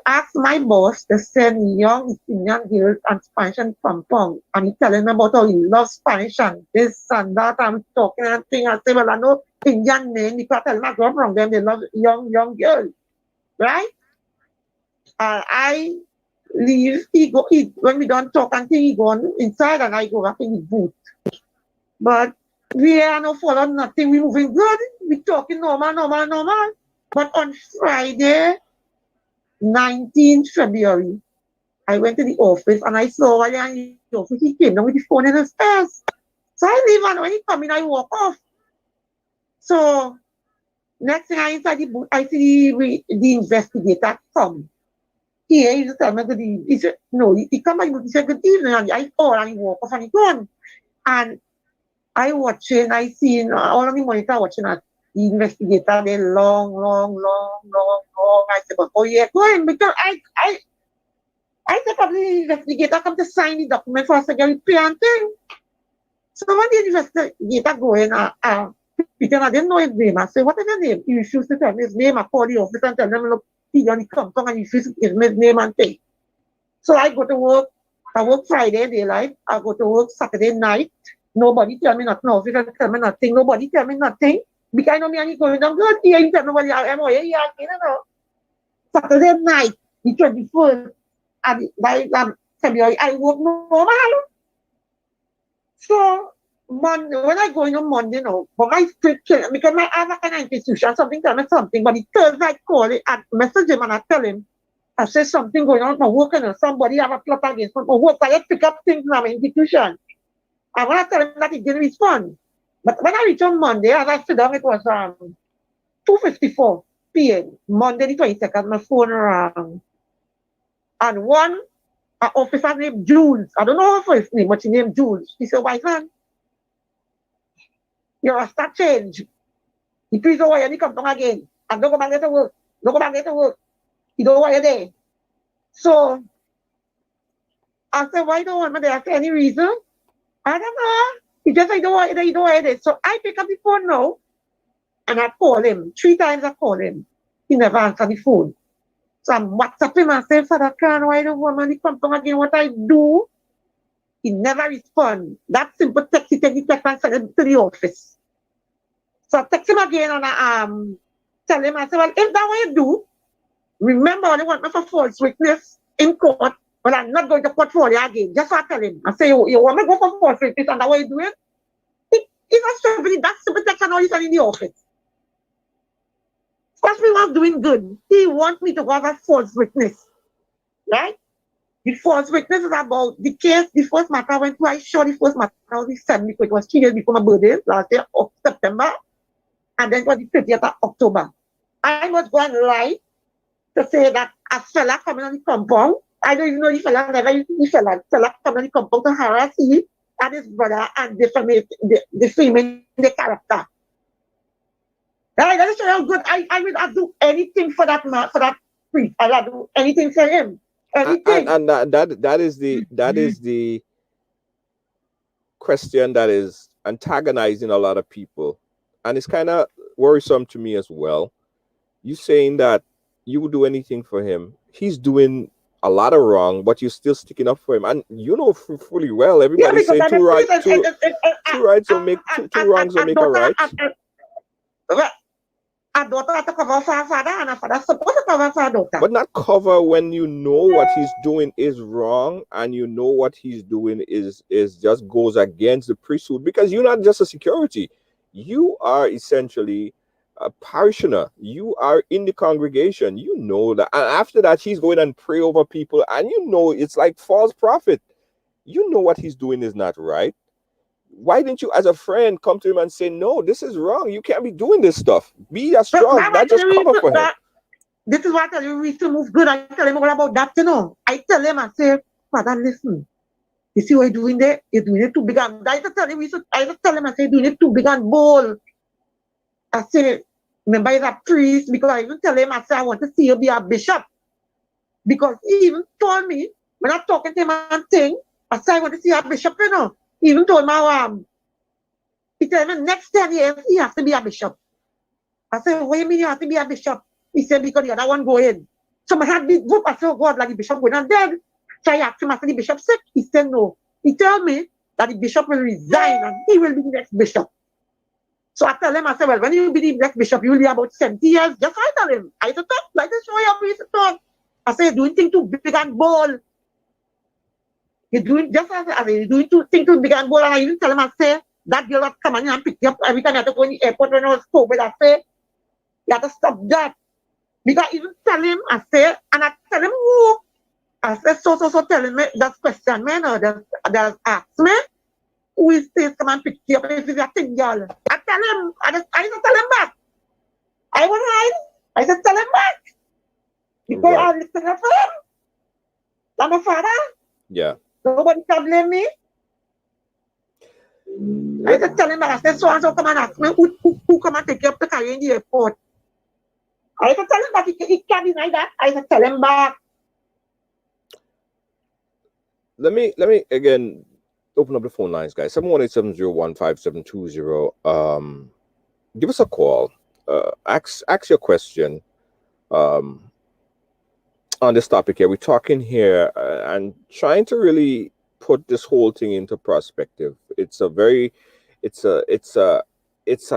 ask my boss to send young girls and Spanish and pom-pom. And he telling me about how he loves Spanish and this and that. I'm talking and thing. I say, well, I know Indian men, you can't tell me I grew up from them, they love young girls. Right? I leave, when we don't talk and thing, he go on inside and I go up in the booth. But we are no follow nothing, we moving good, we talking normal. But on Friday, 19th February, I went to the office and I saw while in the office, he came down with the phone in his purse. So I leave, and when he come in, I walk off. So next thing I inside the booth, I see the investigator come. He tell me he said, no, he come by, he said, good evening, and I call and he walk off and he gone. And I watching, I seen all of the monitor watching that. The investigator, they long. I said, but oh yeah, going because I said probably the investigator come to sign the document for us to get repay and thing. So when the investigator go in, Peter, I didn't know his name. I said, what is your name? He refused to tell me his name. I called the office and tell them, look, he only come and he refused to give me his name and thing. So I go to work. I work Friday daylight. I go to work Saturday night. Nobody tell me nothing. Officer tell me nothing. Nobody tell me nothing. Because I know me and he going down good. He ain't tell nobody. I'm you know. Saturday night, the 21st, by February, I work normal. So Monday, when I go in on Monday, but my scripture, because I have a kind of institution, something tell me something, but the Thursday I call it and message him and I tell him, I say something going on with my work and somebody have a plot against my work. I just pick up things in my institution. And when I tell him that, he didn't respond. But when I reach on Monday, as I sit down, it was 2:54 p.m. Monday the 22nd, my phone rang. And one officer named Jules, I don't know her first name, but she named Jules. She said, "Why, son? Your roster change. The police don't want you to come down again. And don't go back to work. Don't go back to work. You don't want you there." So I said, "Why don't want me there? For any reason?" "I don't know. He just said, you don't want you there, you don't want you there." So I pick up the phone now and I call him. 3 times I call him. He never answered the phone. So I'm WhatsApping him and saying, "Father Khan, why don't want me to come down again? What I do?" He never respond. That simple text, he take the text and send it to the office. So I text him again and I tell him, I say, "Well, if that's what you do, remember they want me for false witness in court, but I'm not going to court for you again." Just so I tell him. I say, you want me to go for false witness and that's what you do it? He's not stupid. That simple text and all he's in the office. First, we was doing good. He wants me to go as a false witness. Right? The false witness is about the case, the first matter went to, I sure the first matter was the 7th, because it was 3 days before my birthday, last year of September, and then it was the 30th of October. I must go and lie to say that a fella coming on the compound, I don't even know the fella, never used the fella coming on the compound to harass him and his brother and defaming the character. Right? That is how good I will do anything for that man, for that priest. I'll do anything for him. Anything. And that is the question that is antagonizing a lot of people, and it's kind of worrisome to me as well. You saying that you would do anything for him. He's doing a lot of wrong, but you're still sticking up for him, and you know fully well. Everybody say two wrongs don't make two wrongs don't make a right. A daughter has to cover for her father, and a father supposed to cover for her daughter. But not cover when you know what he's doing is wrong, and you know what he's doing is just goes against the priesthood, because you're not just a security. You are essentially a parishioner. You are in the congregation. You know that. And after that, he's going and pray over people, and you know it's like false prophet. You know what he's doing is not right. Why didn't you, as a friend, come to him and say, "No, this is wrong. You can't be doing this stuff. Be as strong, not just cover for him." This is what I tell you, we still move good. I tell him all about that, you know. I tell him, I say, "Father, listen. You see what you're doing there? You're doing it too big and I just tell him, I say, doing it too big and bold." I say, "Remember, he's a priest," because I even tell him, I say, "I want to see you be a bishop." Because he even told me, when I'm talking to him and thing, I say, "I want to see a bishop, you know." He even told me, he told me next 10 years, he has to be a bishop. I said, "What do you mean you have to be a bishop?" He said, "Because the other one go in." So I had big group. I said, "Oh God, like the bishop going on dead." So I asked him, I said, "The bishop sick?" He said, "No." He told me that the bishop will resign and he will be the next bishop. So I tell him, I said, "Well, when you be the next bishop, you will be about 70 years. Just I tell him. I said, "Like this show you priest talk." I said, "You're doing things too big and bold. You're doing just as you're doing things too big and bold." And I even tell him, I say, "That girl that come and pick you up every time you have to go in the airport when I was COVID, I say, you have to stop that." Because I even tell him, I say, and I tell him who. I say, so telling me, that question me, no, that ask me, who is this come and pick you up if it's a thing, girl. I tell him, I just tell him back. I was right. I just tell him back. Because I listen to him. I'm a father. Yeah. Nobody can blame me. I said, tell him back. I said, so and so come and ask me who come and take you up to carry in the airport. I said, tell him that he can't deny that. I said, tell him back. Let me again open up the phone lines, guys. 718-701-5720. Give us a call. Ask your question on this topic here. We're talking here and trying to really put this whole thing into perspective. It's a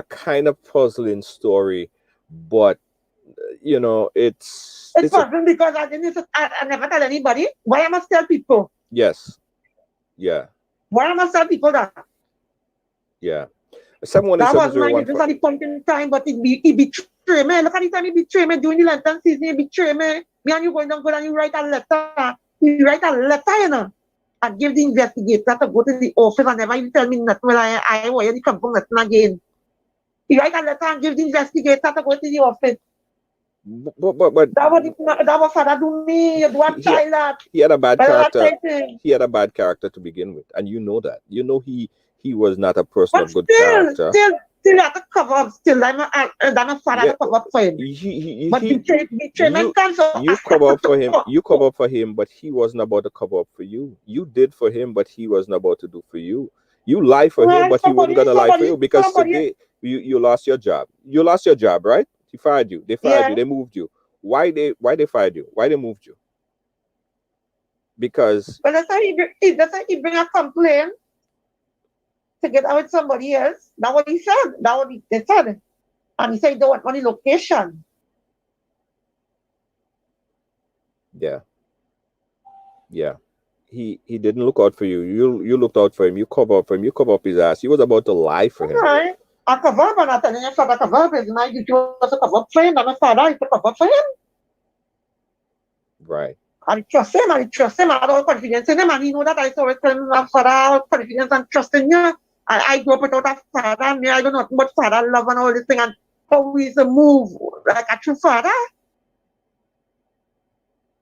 kind of puzzling story, but you know, it's puzzling because I never tell anybody. Why I must tell people? Yes. Yeah. Why I must tell people that? Yeah. That was my business at the point in time, but he betrayed me. Look at the time he betrayed me during the Lenten season. He betrayed me. Me and you going down, and you write a letter. You write a letter, you know, and give the investigator to go to the office and never even tell me nothing. Well, I want you to come from nothing again. He write a letter and give the investigator to go to the office. But that was father do me. You do a child that. He had a bad character. He had a bad character to begin with, and you know that. You know he was not a person of good character. Still, you have to cover up. Still, I'm a father to cover up for him. But betrayment comes. You cover up for him. You cover up for him, but he wasn't about to cover up for you. You did for him, but he wasn't about to do for you. You lied for him, but he wasn't gonna lie for you because today you lost your job. You lost your job, right? He fired you. They fired you. They moved you. Why they fired you? Why they moved you? Because that's how he bring a complaint to get out with somebody else. That's what he said. That's what they said. And he said he don't want money location. Yeah. Yeah. He didn't look out for you. You looked out for him. You cover up for him. You cover up his ass. He was about to lie for him. Right. I cover up and I tell him father cover up is my duty was to cover up for him. And my father is to cover up for him. Right. I trust him. I don't have confidence in him. And he know that I always tell him my father I have confidence and trust in you. I grew up without a father. And me, I don't know nothing but father love and all this thing and how he's a move like a true father.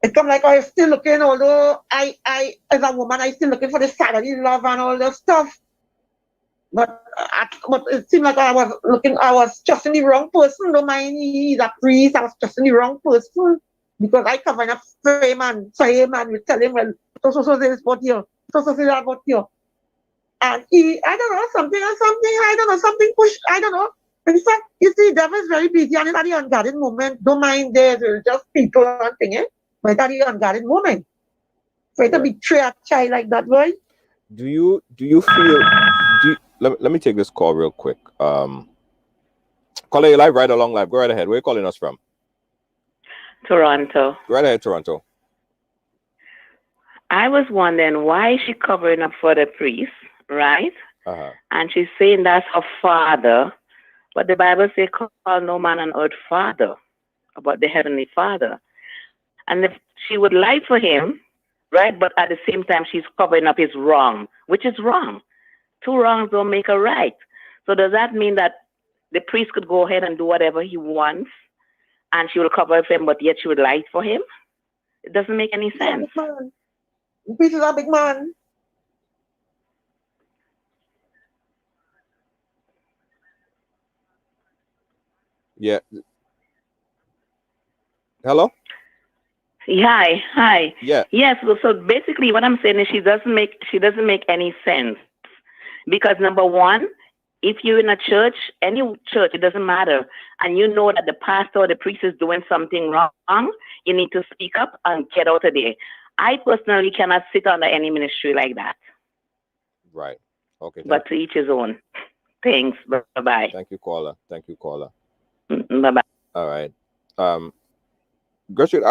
It come like I was still looking, although I as a woman I still looking for the fatherly love and all that stuff. But it seemed like I was trusting the wrong person. Don't mind he's a priest, I was trusting the wrong person. Because I cover up for him and we tell him, well, so this about you, so that about you. And he, I don't know, something push, I don't know. In fact, you see, devil is very busy and at the unguarded moment, don't mind there's just people and things, but at the unguarded moment. For to betray a child like that, right? Do you feel let me take this call real quick. Caller, you live, right along live. Go right ahead. Where are you calling us from? Toronto. Go right ahead, Toronto. I was wondering why is she covering up for the priest, right? Uh-huh. And she's saying that's her father, but the Bible says call no man on earth father, about the heavenly Father. And if she would lie for him, right, but at the same time she's covering up his wrong, which is wrong. Two wrongs don't make a right. So does that mean that the priest could go ahead and do whatever he wants and she will cover for him, but yet she would lie for him? It doesn't make any sense. The priest is a big man. Yeah. Hello? Hi. Yeah. Yes. So basically, what I'm saying is she doesn't make any sense, because number one, if you're in a church, any church, it doesn't matter, and you know that the pastor or the priest is doing something wrong, you need to speak up and get out of there. I personally cannot sit under any ministry like that. Right. Okay. But to each his own. Thanks. Bye-bye. Thank you, caller. Bye-bye. All right. Gertrude,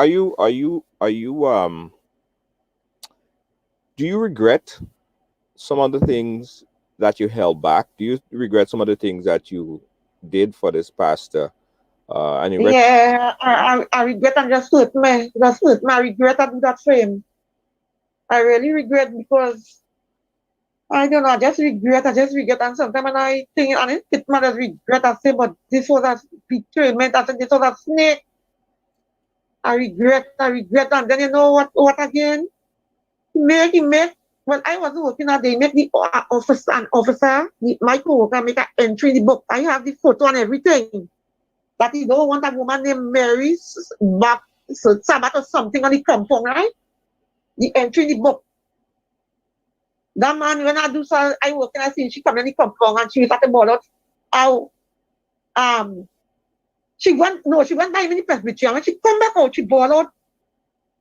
do you regret some of the things that you held back? Do you regret some of the things that you did for this pastor? I regret and just hurt me. I regret I do that for him. I really regret because I don't know, I just regret, and sometimes when I think, and it hit me as regret, I say, but this was a betrayment, I said, this was a snake. I regret, and then you know what again? He make when I was working out, they make the officer, my co-worker, make an entry in the book. I have the photo and everything. That he don't want a woman named Mary back Sabbath or something on the compound, right? The entry in the book. That man, when I do so, I work and I see she come in the compound and she was at the ball out how she went by many Presbyterian. When she come back out, she ball out.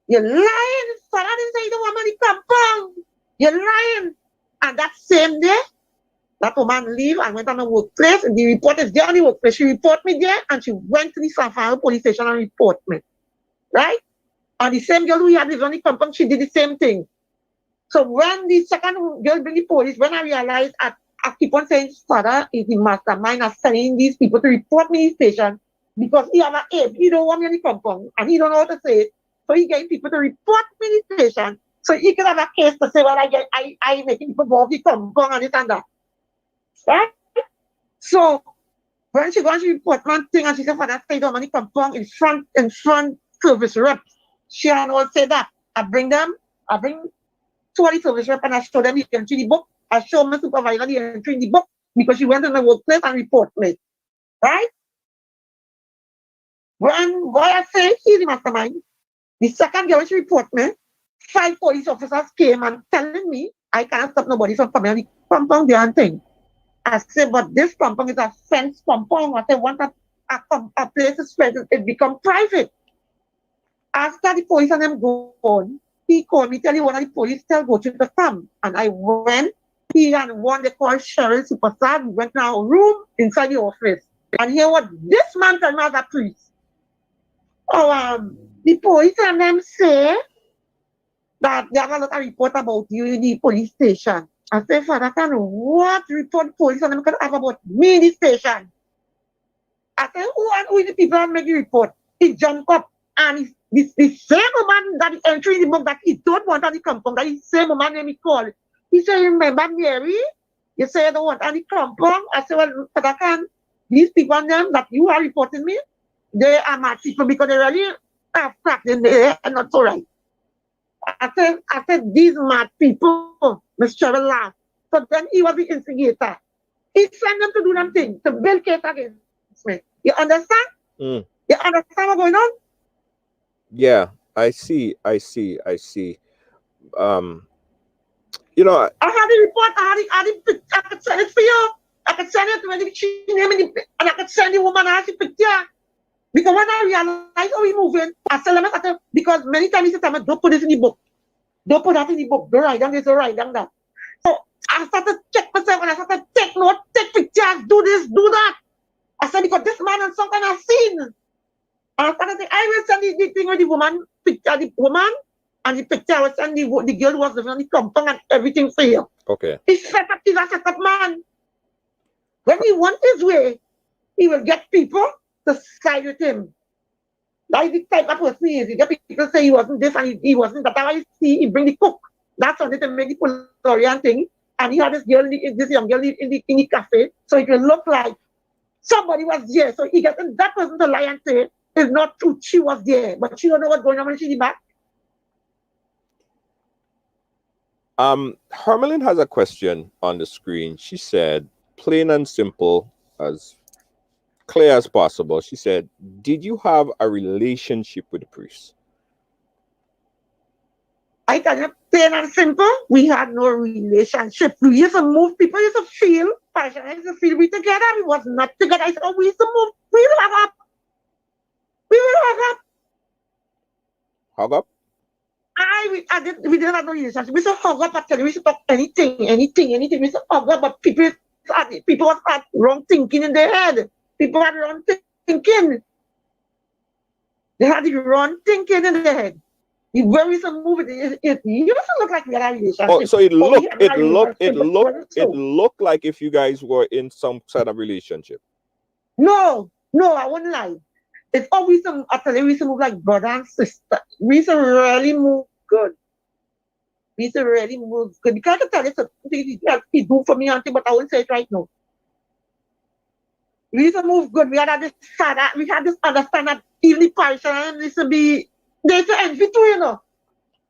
You're lying, son. I didn't say you don't want money compound. You're lying. And that same day, that woman leave and went on the workplace, and the report is there on the workplace. She report me there, and she went to the San Fernando police station and report me. Right? And the same girl who had lived on the compound, she did the same thing. So when the second girl bring the police, when I realized, I keep on saying, father is the mastermind of sending these people to report me in the station because he have an ape. He don't want me on the compound, and he don't know how to say it. So he get people to report me in the station. So he can have a case to say, well, I making people go off the compound and this and that. Right? So when she goes, she report one thing and she said, father, stay down on the compound in front service rep. She and all say that. I bring two of the service rep and I show them the entry in the book. I show my supervisor the entry in the book because she went to my workplace and report me. Right? When boy I say he's the mastermind, the second girl she report me, 5 police officers came and telling me I cannot stop nobody from coming on the compound there and thing. I said, but this compound is a fence compound. I said, once a place is fenced, it become private. After the police and them gone, he called me, tell you one of the police tell go to come. And I went, he and one they call Cheryl Superstar, we went to our room inside the office. And hear what this man tell me as a priest. The police and them say that they have a lot of report about you in the police station. I say, Father, can what report police and them can have about me in the station? I say, who is the people that make the report? He jump up and the same woman that is entering the book that he don't want on the compound, that is the same woman name he called. He said, remember Mary? You say you don't want on the compound? I say, well, Father, can these people and them that you are reporting me, they are mad people because they really have cracked in the head and not so right. I said, these mad people, Mr. Trevor laughed. So then he was the instigator. He sent them to do them things, to build case against me. You understand? You understand what's going on? Yeah, I see. You know, I had the report, I could send it for you. I could send it to the name and I could send the woman as a picture. Because when I realized how we moving, I said, because many times he said, don't put this in the book. Don't put that in the book. Don't write down this, don't write down that. So I started to check myself and I started to take notes, take pictures, do this, do that. I said, because this man and some kind of scene. And I started to say, I will send the thing with the woman, picture the woman, and the picture I will send the girl who was living on the compound and everything for you. okay. He's a set up man. When he wants his way, he will get people to side with him. That's the type of person he is. You get people say he wasn't this and he wasn't that. That's why he bring the cook. That's something to make the Polarian thing. And he had this young girl in the cafe. So it will look like somebody was there. So he gets that person to lie and say it's not true. She was there, but she don't know what's going on when she's back. Hermelin has a question on the screen. She said, plain and simple, as clear as possible. She said, did you have a relationship with the priest? I tell you, plain and simple, we had no relationship. We used to move, people used to feel passionate, used to feel we together. We was not together. I said, we used to move. We will hug up. We will hug up. Hug up? We didn't have no relationship. We used to hug up. I tell you, we used to talk anything. We used to hug up, but people had wrong thinking in their head. People had wrong thinking. They had the wrong thinking in their head. The way we used to move it used to look like we had a relationship. Oh, so it looked like if you guys were in some sort of relationship. No, I wouldn't lie. It's always I tell you, we used to move like brother and sister. We used to really move good. Because I can tell you something he do for me, auntie, but I won't say it right now. We used to move good. We had this understand that even the parishioners used to be, they used to envy too, you know.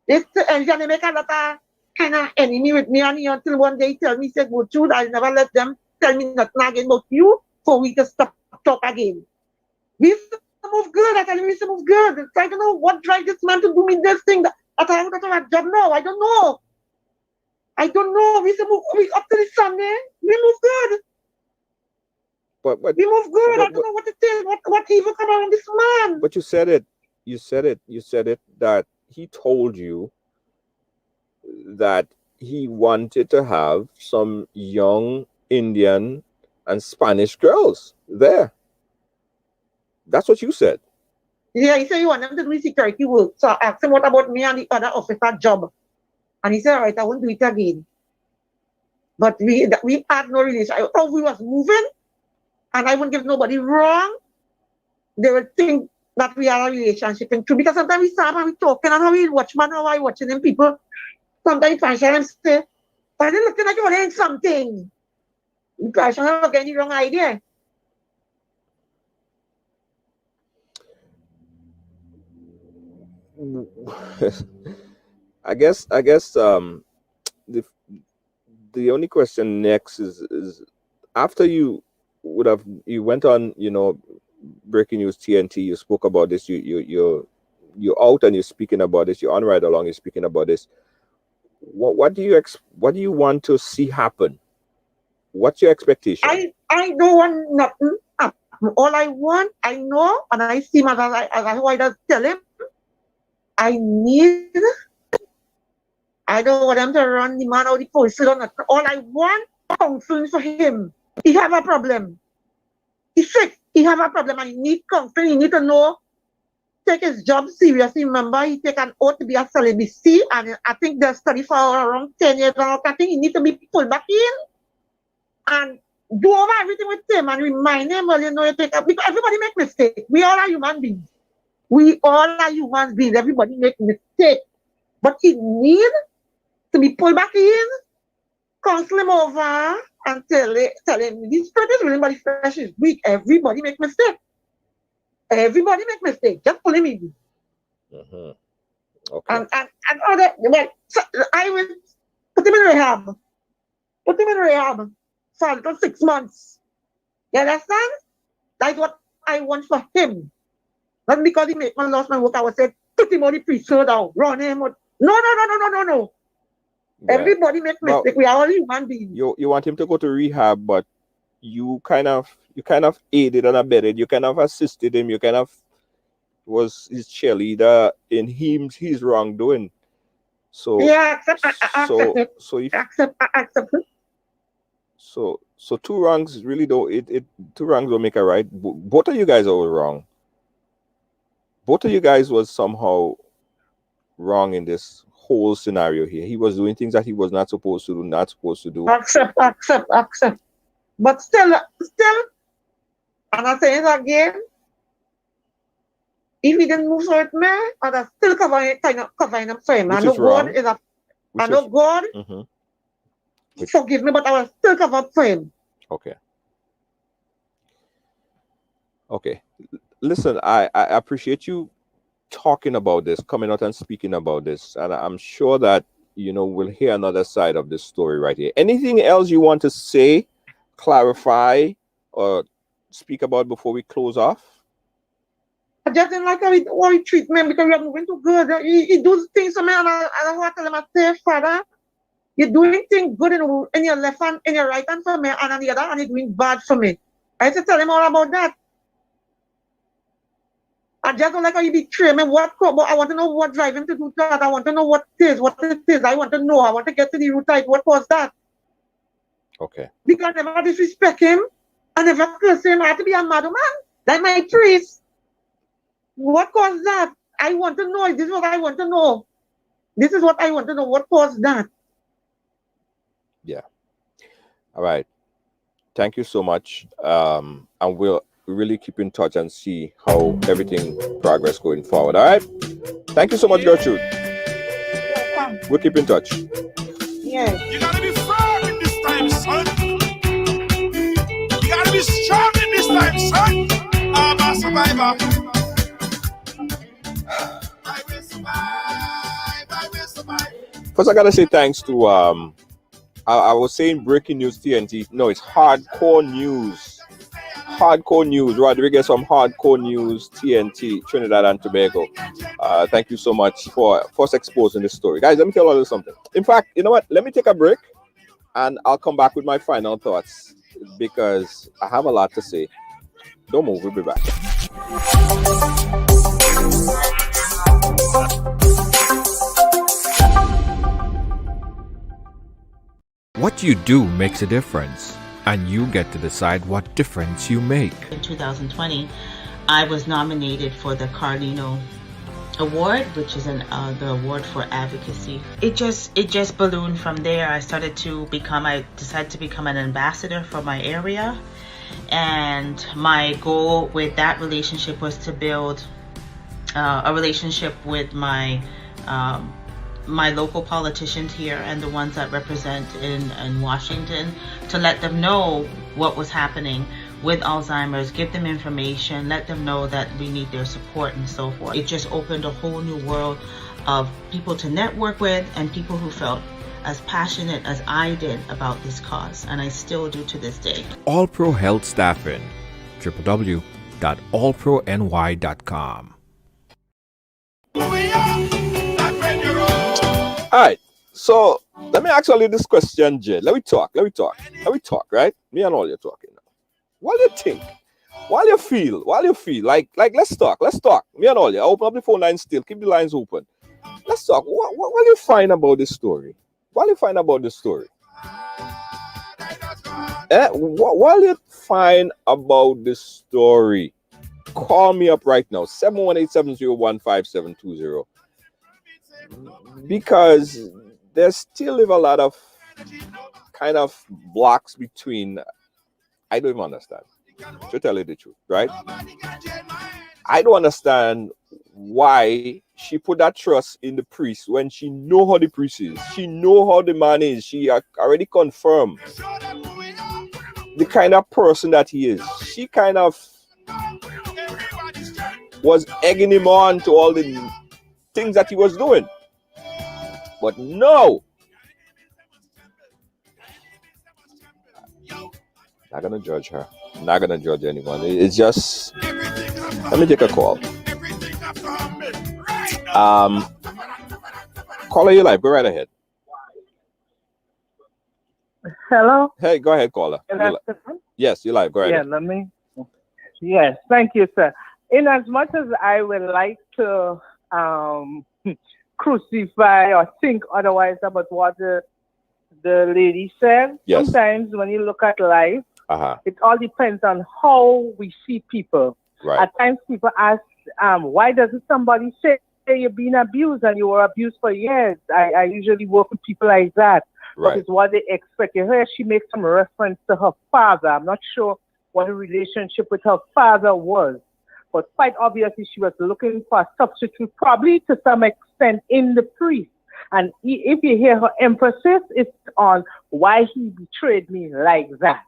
They used to envy and they make a lot of kind of enemy with me and he until one day he tell me, he said, go through, I'll never let them tell me nothing again about you for we to stop talk again. We used to move good. I tell him we used to move good. So I don't know what drive this man to do me this thing. That I haven't got a job now. I don't know. We used to move up to the Sunday. We move good. But we move good. I don't know what it is. What evil come around this man? But you said it. You said it that he told you that he wanted to have some young Indian and Spanish girls there. That's what you said. Yeah, he said he wanted them to do security work. So I asked him what about me and the other officer job. And he said, all right, I won't do it again. But we had no relation. I thought we was moving and I wouldn't give nobody wrong. They would think that we had a relationship and true. Because sometimes we start and we talking and how we watch man, how I watching them people. Sometimes I share them say, I didn't look like you were doing something. I shall not get any wrong idea. I guess the only question next is after you went on, Breaking News TNT, you spoke about this, you're out and you're speaking about this, you're on Ridealong, you're speaking about this. What do you want to see happen? What's your expectation? I don't want nothing happen. All I want, I know, and I see my as I just tell him, I don't want them to run the man out of the police. All I want, counseling for him. He have a problem. He's sick. He have a problem and he need counseling. He need to know, take his job seriously. Remember, he take an oath to be a celibacy, and I think they're study for around 10 years. I think he need to be pulled back in and do over everything with him and remind him, well, you take up, because everybody make mistakes. We all are human beings. Everybody make mistakes. But he need to be pulled back in, counsel him over, and tell him, this spirit is willing, but his flesh is weak. Everybody make mistakes. Everybody make mistakes. Just pull him in. Mm-hmm. Okay. And other, well, so I will put him in rehab. For a little 6 months. You understand? That's what I want for him. Not because he make me lost my work. I would say, put him on the priesthood out, run him out. No. Yeah. Everybody make mistakes. We are all human beings. You want him to go to rehab, but you kind of aided and abetted. You kind of assisted him. You kind of was his cheerleader in his wrongdoing. So yeah, accept it. So two wrongs really don't. Two wrongs don't make a right. Both of you guys are wrong. Both of you guys was somehow wrong in this whole scenario here. He was doing things that he was not supposed to do. Accept. But still, and I say it again, if he didn't move with me, I'd still covering him for him. I know God is God. Mm-hmm. Forgive me, but I will still cover for him. Okay. Listen, I appreciate you talking about this, coming out and speaking about this, and I'm sure that we'll hear another side of this story right here. Anything else you want to say, clarify, or speak about before we close off? I just didn't like how he treat me because we are moving too good. He does things to me, and I want to tell him, I say, Father, you're doing things good in your left hand, in your right hand for me, and on the other hand, you're doing bad for me. I have to tell him all about that. I just don't like how you betray me. I want to know what drive him to do that. I want to know what it is. I want to know. I want to get to the root of it. What was that? Okay. Because I never disrespect him. I never curse him. I have to be a madman. That's my priest. What caused that? I want to know. This is what I want to know. What caused that? Yeah. All right. Thank you so much. And we'll really keep in touch and see how everything progress going forward. All right. Thank you so much, Gertrude. We'll keep in touch. Yeah. You gotta be firm in this time, son. You gotta be strong in this time, son. I'm a survivor. I will survive. First, I gotta say thanks to I was saying breaking news TNT. No, it's hardcore news. Hardcore news. Rodriguez from Hardcore News TNT, Trinidad and Tobago. Thank you so much for first exposing this story, guys. Let me tell you a little something. In fact, you know what? Let me take a break, and I'll come back with my final thoughts because I have a lot to say. Don't move. We'll be back. What you do makes a difference, and you get to decide what difference you make. In 2020, I was nominated for the Carlino Award, which is the award for advocacy. It just ballooned from there. I decided to become an ambassador for my area, and my goal with that relationship was to build a relationship with my local politicians here and the ones that represent in Washington, to let them know what was happening with Alzheimer's, give them information, let them know that we need their support and so forth. It just opened a whole new world of people to network with and people who felt as passionate as I did about this cause, and I still do to this day. All Pro Health Staffing, www.allprony.com. All right, so let me actually this question, Jay. Let me talk, right? Me and all you talking now. What do you think? What do you feel? Like let's talk. Me and all you. I open up the phone line still. Keep the lines open. Let's talk. What do you find about this story? What do you find about this story? What do you find about this story? Call me up right now. 718-701-5720. Because there's still a lot of kind of blocks between. I don't even understand, to tell you the truth, right? I don't understand why she put that trust in the priest when she know how the priest is. She know how the man is. She already confirmed the kind of person that he is. She kind of was egging him on to all the things that he was doing. But no, not gonna judge her. Not gonna judge anyone. It's just, let me take a call. Caller, you live. Go right ahead. Hello? Hey, go ahead, caller. Yes, you live. Go right ahead. Yes, thank you, sir. In as much as I would like to crucify or think otherwise about what the lady said, yes. Sometimes when you look at life, it all depends on how we see people. Right. At times people ask, why doesn't somebody say you're being abused and you were abused for years? I usually work with people like that. Right. Because what they expect. You hear she makes some reference to her father. I'm not sure what the relationship with her father was. But quite obviously she was looking for a substitute, probably to some extent in the priest. And if you hear her emphasis, it's on why he betrayed me like that.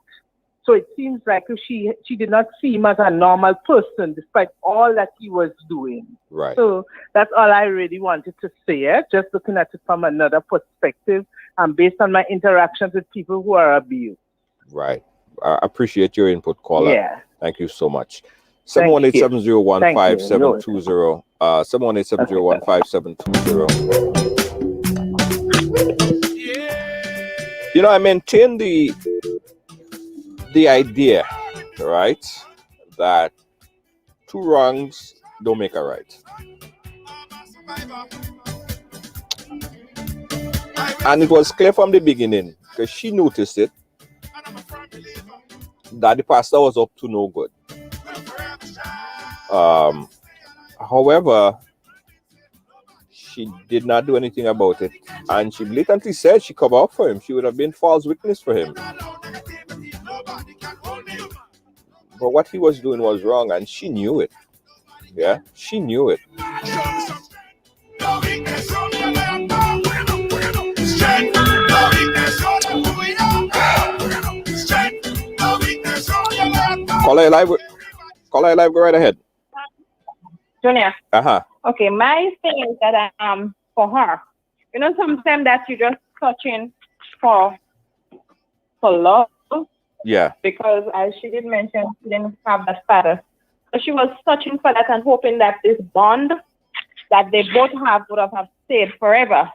So it seems like she did not see him as a normal person despite all that he was doing. Right. So that's all I really wanted to say, just looking at it from another perspective and based on my interactions with people who are abused. Right. I appreciate your input, caller. Yeah. Thank you so much. 718-701-5720. 718-701-5720. You know, I maintain the idea, right, that two wrongs don't make a right. And it was clear from the beginning, because she noticed it, that the pastor was up to no good. However, she did not do anything about it, and she blatantly said she covered up for him. She would have been false witness for him. But what he was doing was wrong, and she knew it. Yeah, she knew it. Caller live, go right ahead. Junior. Uh-huh. Okay, my thing is that for her, You know, sometimes that you're just searching for love. Yeah. Because as she did mention, she didn't have that father. So she was searching for that and hoping that this bond that they both have would have stayed forever.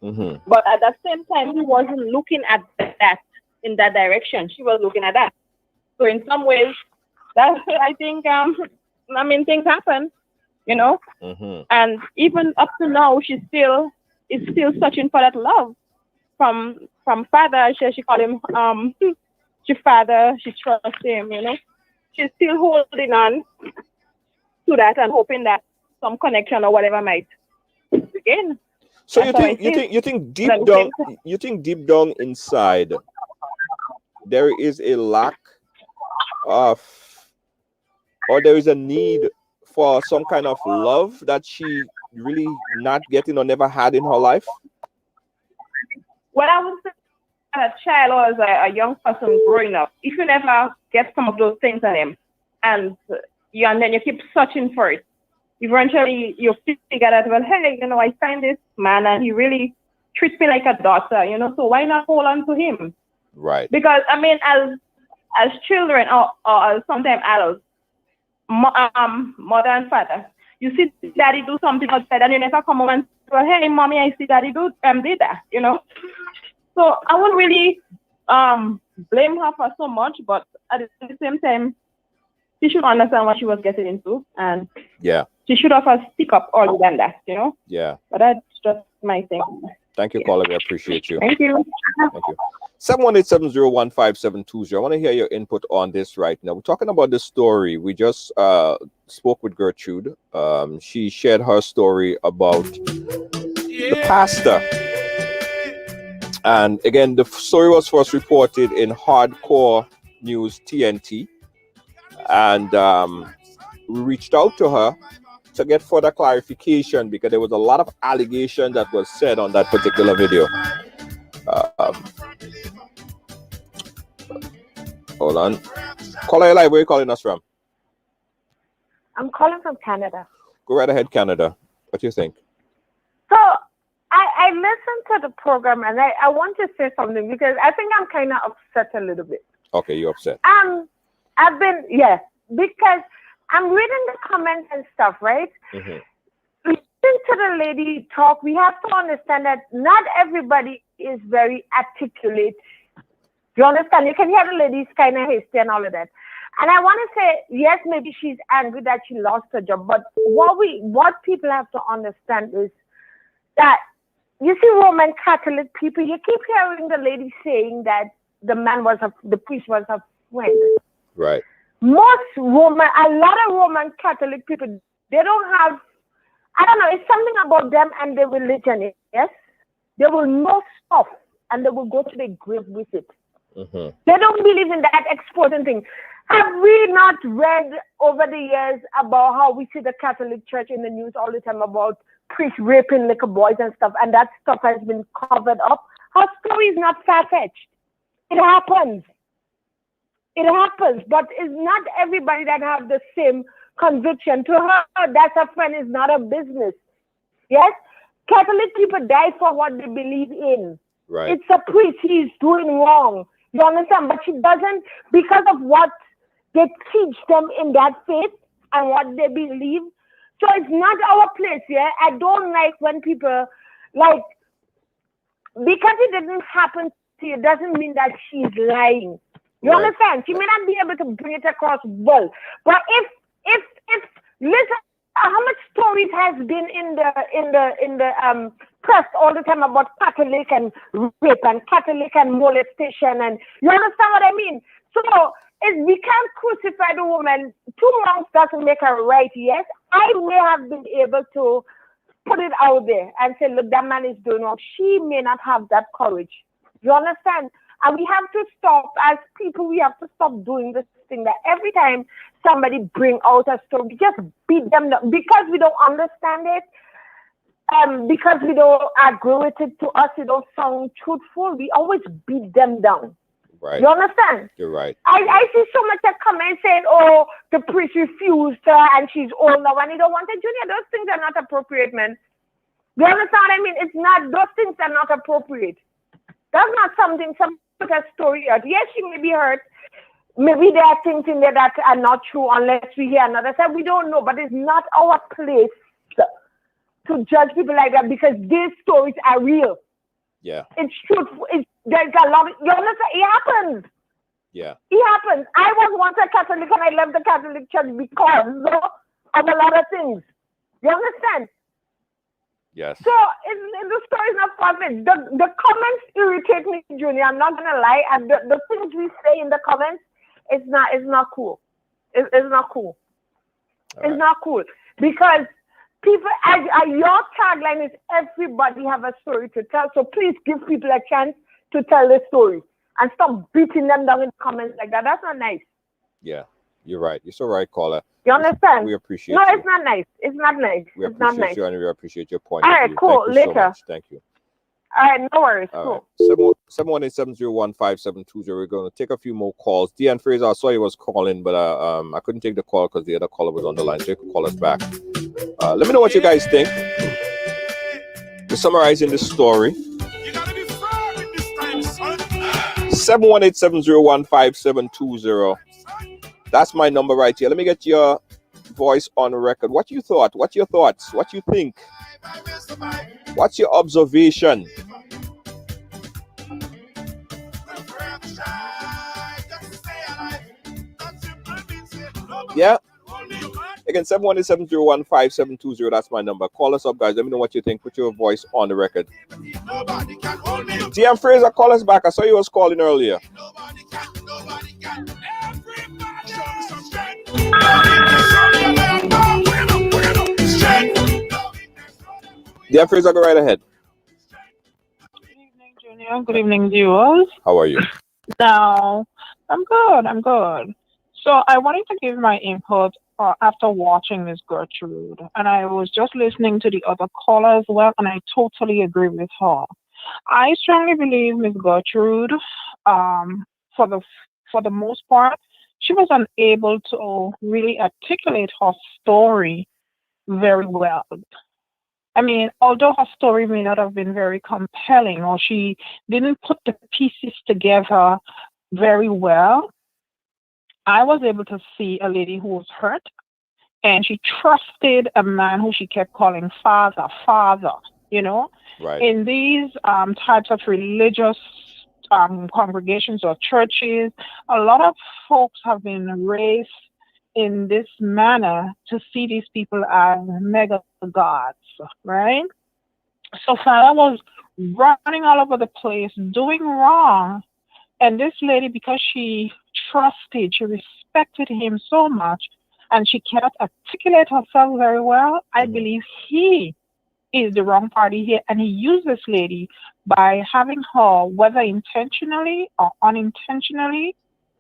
Mm-hmm. But at the same time, he wasn't looking at that in that direction. She was looking at that. So in some ways, that I think, things happen, you know. Mm-hmm. And even up to now, she is still searching for that love from father. She called him she father. She trusts him, you know. She's still holding on to that and hoping that some connection or whatever might begin. So you think deep down inside there is a lack of, or there is a need for some kind of love that she really not getting or never had in her life? Well, I would say as a child or as a young person growing up, if you never get some of those things in him and then you keep searching for it, eventually you figure out, well, hey, you know, I find this man and he really treats me like a daughter, you know, so why not hold on to him? Right. Because, I mean, as children or sometimes adults, mother and father, you see daddy do something outside and you never come home and say, well, hey, mommy, I see daddy did that, you know. So I wouldn't really blame her for so much, but at the same time, she should understand what she was getting into, and yeah, she should have speak up all than that, you know. Yeah. But that's just my thing. Thank you, caller. We appreciate you. Thank you. Thank you. 718-701-5720. I want to hear your input on this right now. We're talking about the story. We just spoke with Gertrude. She shared her story about the pastor. And again, the story was first reported in Hardcore News TNT. And we reached out to her to get further clarification because there was a lot of allegation that was said on that particular video. Hold on. Caller live, where are you calling us from? I'm calling from Canada. Go right ahead, Canada. What do you think? So I listened to the program and I want to say something because I think I'm kind of upset a little bit. Okay, you're upset. Because I'm reading the comments and stuff, right? Mm-hmm. Listen to the lady talk. We have to understand that not everybody is very articulate. You understand? You can hear the lady's kind of hasty and all of that. And I want to say, yes, maybe she's angry that she lost her job. But what people have to understand is that, you see, Roman Catholic people, you keep hearing the lady saying that the priest was her friend. Right. A lot of Roman Catholic people, they don't have, I don't know, it's something about them and their religion, yes? They will know stuff and they will go to the grave with it. Mm-hmm. They don't believe in that exposing thing. Have we not read over the years about how we see the Catholic Church in the news all the time about priests raping little boys and stuff, and that stuff has been covered up? Her story is not far-fetched. It happens. It happens, but it's not everybody that have the same conviction. To her, that's her friend, is not a business. Yes? Catholic people die for what they believe in. Right. It's a priest, he's doing wrong. You understand? But she doesn't, because of what they teach them in that faith and what they believe. So it's not our place, yeah? I don't like when people, like, because it didn't happen to you, doesn't mean that she's lying. You understand? She may not be able to bring it across well. But if listen, how much stories has been in the press all the time about Catholic and rape and Catholic and molestation, and you understand what I mean? So if we can't crucify the woman, 2 months doesn't make her right. Yes, I may have been able to put it out there and say, look, that man is doing wrong. She may not have that courage. You understand? And we have to stop, as people, we have to stop doing this thing that every time somebody bring out a story, just beat them down. Because we don't understand it, because we don't agree with it, to us it don't sound truthful, we always beat them down. Right. You understand? You're right. I see so much that comment saying, oh, the priest refused her and she's old now and he don't want it. Junior, those things are not appropriate, man. You understand what I mean? It's not, those things are not appropriate. That's not something, some put a story out. Yes, she may be hurt. Maybe there are things in there that are not true unless we hear another side. We don't know, but it's not our place to judge people like that because these stories are real. Yeah. It's truthful. There's a lot. You understand? It happens. Yeah. It happens. I was once a Catholic and I left the Catholic Church because of a lot of things. You understand? Yes. So the story is not perfect. The comments irritate me, Junior. I'm not gonna lie. And the things we say in the comments, it's not cool. It's not cool. It's not cool because people, your tagline is everybody have a story to tell. So please give people a chance to tell their story and stop beating them down in the comments like that. That's not nice. Yeah, you're right. You're so right, caller. You understand? We appreciate No, you. it's not nice. It's not nice. We It's not appreciate nice. you and we appreciate your point. All right, cool. Thank you Later. so much. Thank you. All right, no worries. All Cool. right. 718-701-5720. We're going to take a few more calls. Deanne Fraser, I saw you was calling, but I couldn't take the call because the other caller was on the line, so you could call us back. Let me know what you guys think. We're summarizing this story. 718-701-5720. That's my number right here. Let me get your voice on record. What you thought? What's your thoughts? What you think? What's your observation? Yeah. Again, 718-701-5720. That's my number. Call us up, guys. Let me know what you think. Put your voice on the record. DM Fraser, call us back. I saw you was calling earlier. DM Fraser, go right ahead. Good evening, Junior. Good evening, viewers. How are you? Now, I'm good. So I wanted to give my input after watching Miss Gertrude, and I was just listening to the other caller as well, and I totally agree with her. I strongly believe Miss Gertrude, for the most part, she was unable to really articulate her story very well. I mean, although her story may not have been very compelling, or she didn't put the pieces together very well, I was able to see a lady who was hurt, and she trusted a man who she kept calling father, you know? Right. In these types of religious congregations or churches, a lot of folks have been raised in this manner to see these people as mega gods, right? So father was running all over the place, doing wrong. And this lady, because she trusted, she respected him so much, and she cannot articulate herself very well, I believe he is the wrong party here. And he used this lady by having her, whether intentionally or unintentionally,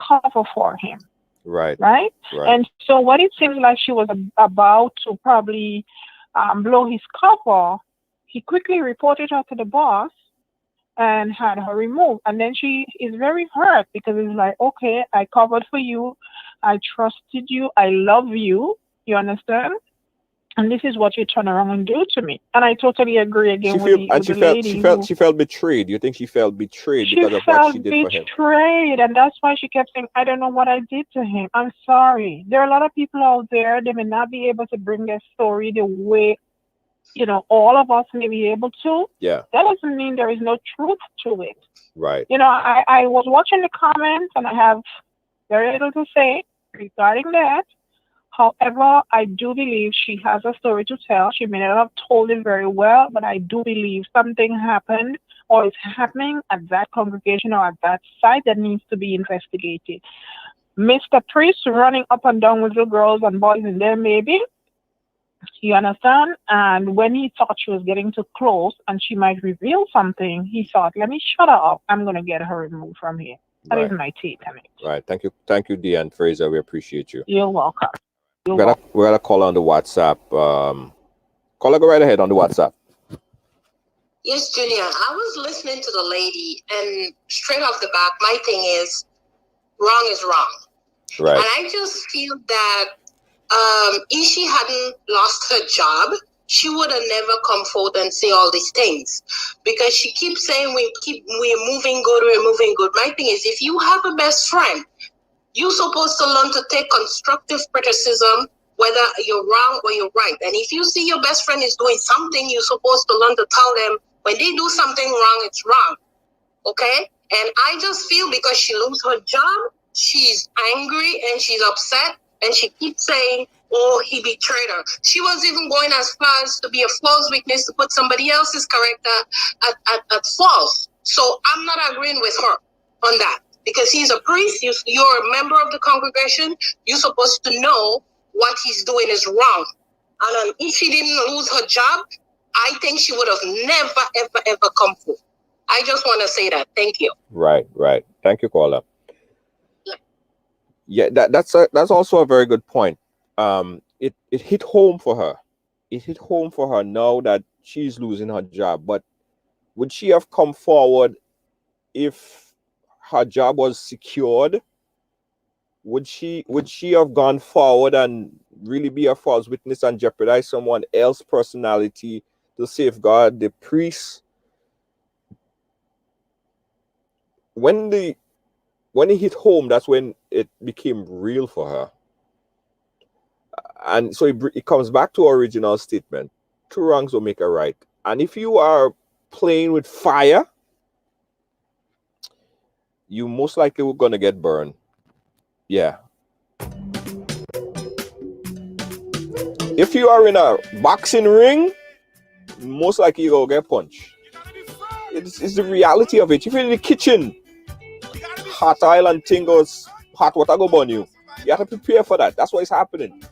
cover for him. Right. And so what it seems like she was about to probably blow his cover, he quickly reported her to the boss and had her removed. And then she is very hurt because it's like, okay, I covered for you, I trusted you, I love you, you understand? And this is what you turn around and do to me. And I totally agree again with the lady. She felt betrayed. You think she felt betrayed because of what she did for him? She felt betrayed, and that's why she kept saying, I don't know what I did to him. I'm sorry. There are a lot of people out there, they may not be able to bring their story the way, you know, all of us may be able to. Yeah. That doesn't mean there is no truth to it. Right. You know, I was watching the comments, and I have very little to say regarding that. However, I do believe she has a story to tell. She may not have told it very well, but I do believe something happened or is happening at that congregation or at that site that needs to be investigated. Mr. Priest running up and down with little girls and boys in there, maybe. You understand? And when he thought she was getting too close and she might reveal something, he thought, let me shut her up. I'm going to get her removed from here. That is my take on it. Right. Thank you, Deanne Fraser. We appreciate you. You're welcome. We got a call on the WhatsApp. Caller, go right ahead on the WhatsApp. Yes, Junior. I was listening to the lady, and straight off the bat, my thing is wrong is wrong. Right. And I just feel that if she hadn't lost her job, she would have never come forth and say all these things, because she keeps saying we're moving good, we're moving good. My thing is, if you have a best friend, you're supposed to learn to take constructive criticism, whether you're wrong or you're right. And if you see your best friend is doing something, you're supposed to learn to tell them when they do something wrong, it's wrong. Okay? And I just feel because she loses her job, she's angry and she's upset, and she keeps saying, oh, he betrayed her. She was even going as far as to be a false witness, to put somebody else's character at false. So I'm not agreeing with her on that, because he's a priest, you're a member of the congregation, you're supposed to know what he's doing is wrong. And if she didn't lose her job, I think she would have never, ever, ever come forth. I just want to say that. Thank you. Right. Thank you, caller. Yeah, that's also a very good point. It hit home for her. It hit home for her now that she's losing her job. But would she have come forward if her job was secured? Would she have gone forward and really be a false witness and jeopardize someone else's personality to safeguard the priest? When it hit home, that's when it became real for her. And so it comes back to our original statement: two wrongs will make a right. And if you are playing with fire, you most likely were going to get burned. Yeah. If you are in a boxing ring, most likely you're going to get punched. It's the reality of it. If you're in the kitchen, hot oil and thing goes, hot water go burn you. You have to prepare for that. That's what is happening.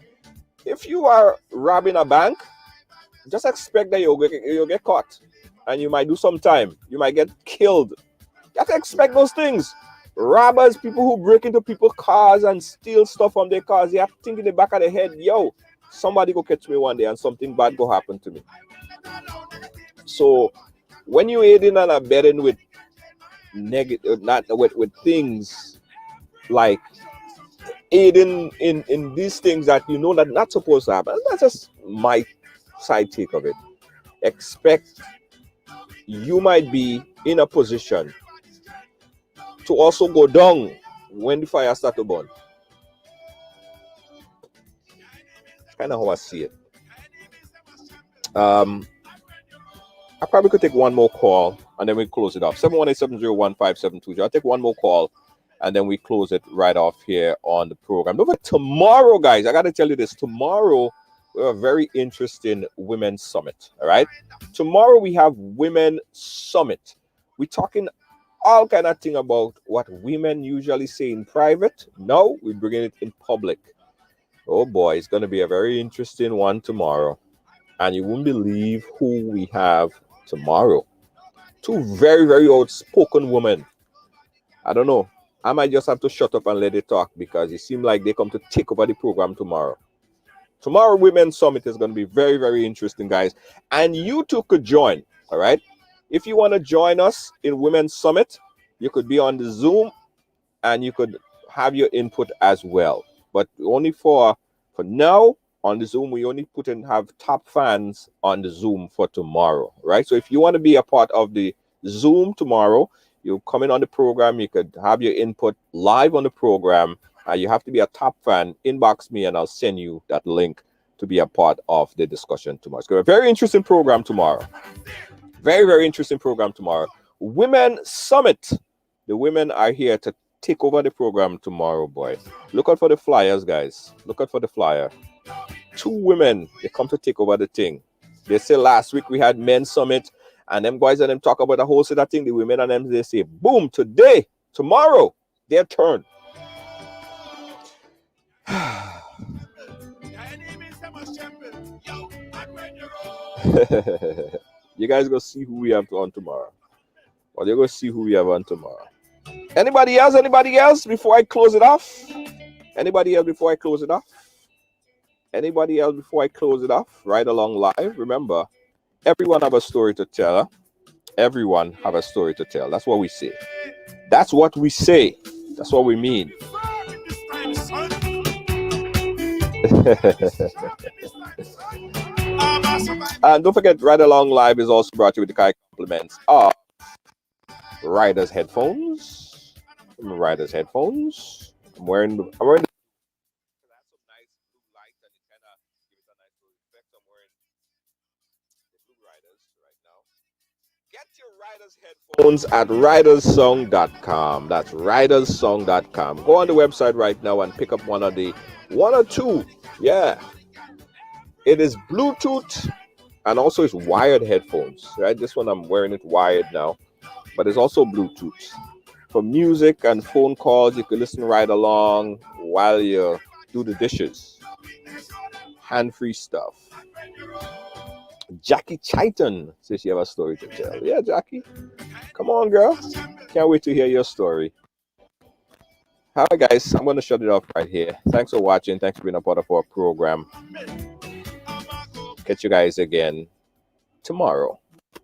If you are robbing a bank, just expect that you'll get caught. And you might do some time. You might get killed. You have to expect those things. Robbers, people who break into people's cars and steal stuff from their cars, you have to think in the back of the head, yo, somebody go catch me one day and something bad go happen to me. So when you aiding and abetting with negative, not with things like aiding in these things that you know that not supposed to happen, that's just my side take of it. Expect you might be in a position to also go down when the fire starts to burn. It's kind of how I see it. I probably could take one more call and then we close it off. 718-701-5720. I'll take one more call and then we close it right off here on the program. Over tomorrow, guys, I got to tell you this. Tomorrow, we have a very interesting Women's Summit. All right. Tomorrow, we have Women's Summit. We're talking all kind of thing about what women usually say in private. Now, we're bringing it in public. Oh, boy, it's going to be a very interesting one tomorrow. And you won't believe who we have tomorrow. Two very, very outspoken women. I don't know. I might just have to shut up and let it talk because it seems like they come to take over the program tomorrow. Tomorrow, Women's Summit is going to be very, very interesting, guys. And you too could join, all right? If you want to join us in Women's Summit, you could be on the Zoom and you could have your input as well. But only for now, on the Zoom, we only have top fans on the Zoom for tomorrow, right? So if you want to be a part of the Zoom tomorrow, you come in on the program, you could have your input live on the program. You have to be a top fan. Inbox me and I'll send you that link to be a part of the discussion tomorrow. It's going to be a very interesting program tomorrow. Very, very interesting program tomorrow. Women Summit. The women are here to take over the program tomorrow, boy. Look out for the flyers, guys. Look out for the flyer. 2 women, they come to take over the thing. They say last week we had Men's Summit, and them guys and them talk about the whole set of thing. The women and them, they say, boom, today, tomorrow, their turn. You guys go see who we have on tomorrow. Or you're going to see who we have on tomorrow. Anybody else? Anybody else before I close it off? Anybody else before I close it off? Anybody else before I close it off? Ridealong Live. Remember, everyone have a story to tell. Everyone have a story to tell. That's what we say. That's what we say. That's what we mean. And don't forget, Ride Along Live is also brought to you with the kind compliments of Riders headphones. Riders headphones. I'm wearing the Get your Riders headphones at ridersong.com. That's ridersong.com. Go on the website right now and pick up one or two. Yeah. It is Bluetooth and also it's wired headphones, right? This one I'm wearing it wired now, but it's also Bluetooth. For music and phone calls, you can listen right along while you do the dishes. Hand-free stuff. Jackie Chaiton says she have a story to tell. Yeah, Jackie. Come on, girl. Can't wait to hear your story. All right, guys. I'm going to shut it off right here. Thanks for watching. Thanks for being a part of our program. Catch you guys again tomorrow,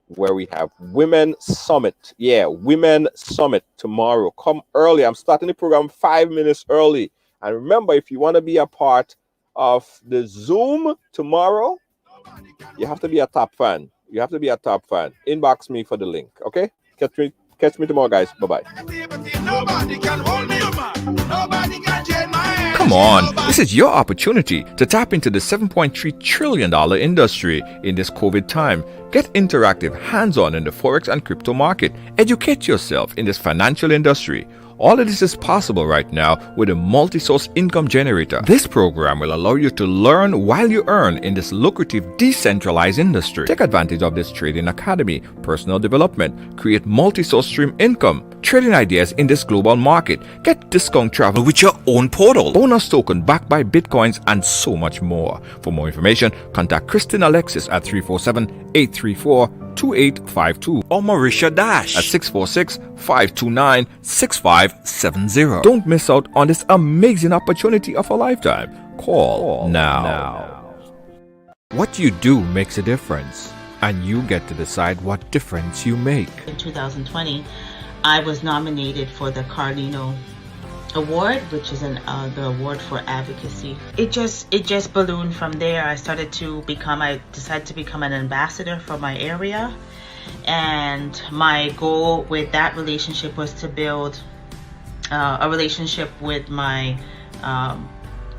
where we have Women Summit. Yeah, Women Summit tomorrow. Come early. I'm starting the program 5 minutes early. And remember, if you want to be a part of the Zoom tomorrow, you have to be a top fan. You have to be a top fan. Inbox me for the link. Okay? Catch me tomorrow, guys. Bye-bye. Come on, this is your opportunity to tap into the $7.3 trillion industry in this COVID time. Get interactive, hands-on in the Forex and crypto market. Educate yourself in this financial industry. All of this is possible right now with a multi-source income generator. This program will allow you to learn while you earn in this lucrative decentralized industry. Take advantage of this trading academy, personal development, create multi-source stream income, trading ideas in this global market, get discount travel with your own portal, bonus token backed by bitcoins, and so much more. For more information, contact Kristen Alexis at 347-834-2852 or Marisha Dash at 646-529-6570. Don't miss out on this amazing opportunity of a lifetime. Call now. What you do makes a difference, and you get to decide what difference you make. In 2020, I was nominated for the Carlino Award, which is the award for advocacy. It just ballooned from there. I decided to become an ambassador for my area, and my goal with that relationship was to build a relationship with my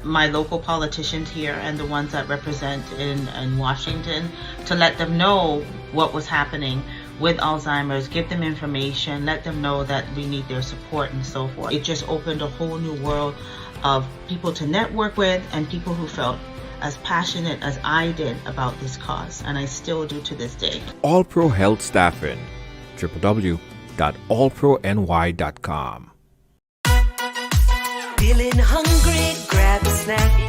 local politicians here and the ones that represent in Washington, to let them know what was happening with Alzheimer's, give them information, let them know that we need their support and so forth. It just opened a whole new world of people to network with and people who felt as passionate as I did about this cause, and I still do to this day. All Pro Health Staffing, www.allprony.com. Feeling hungry, grab a snack.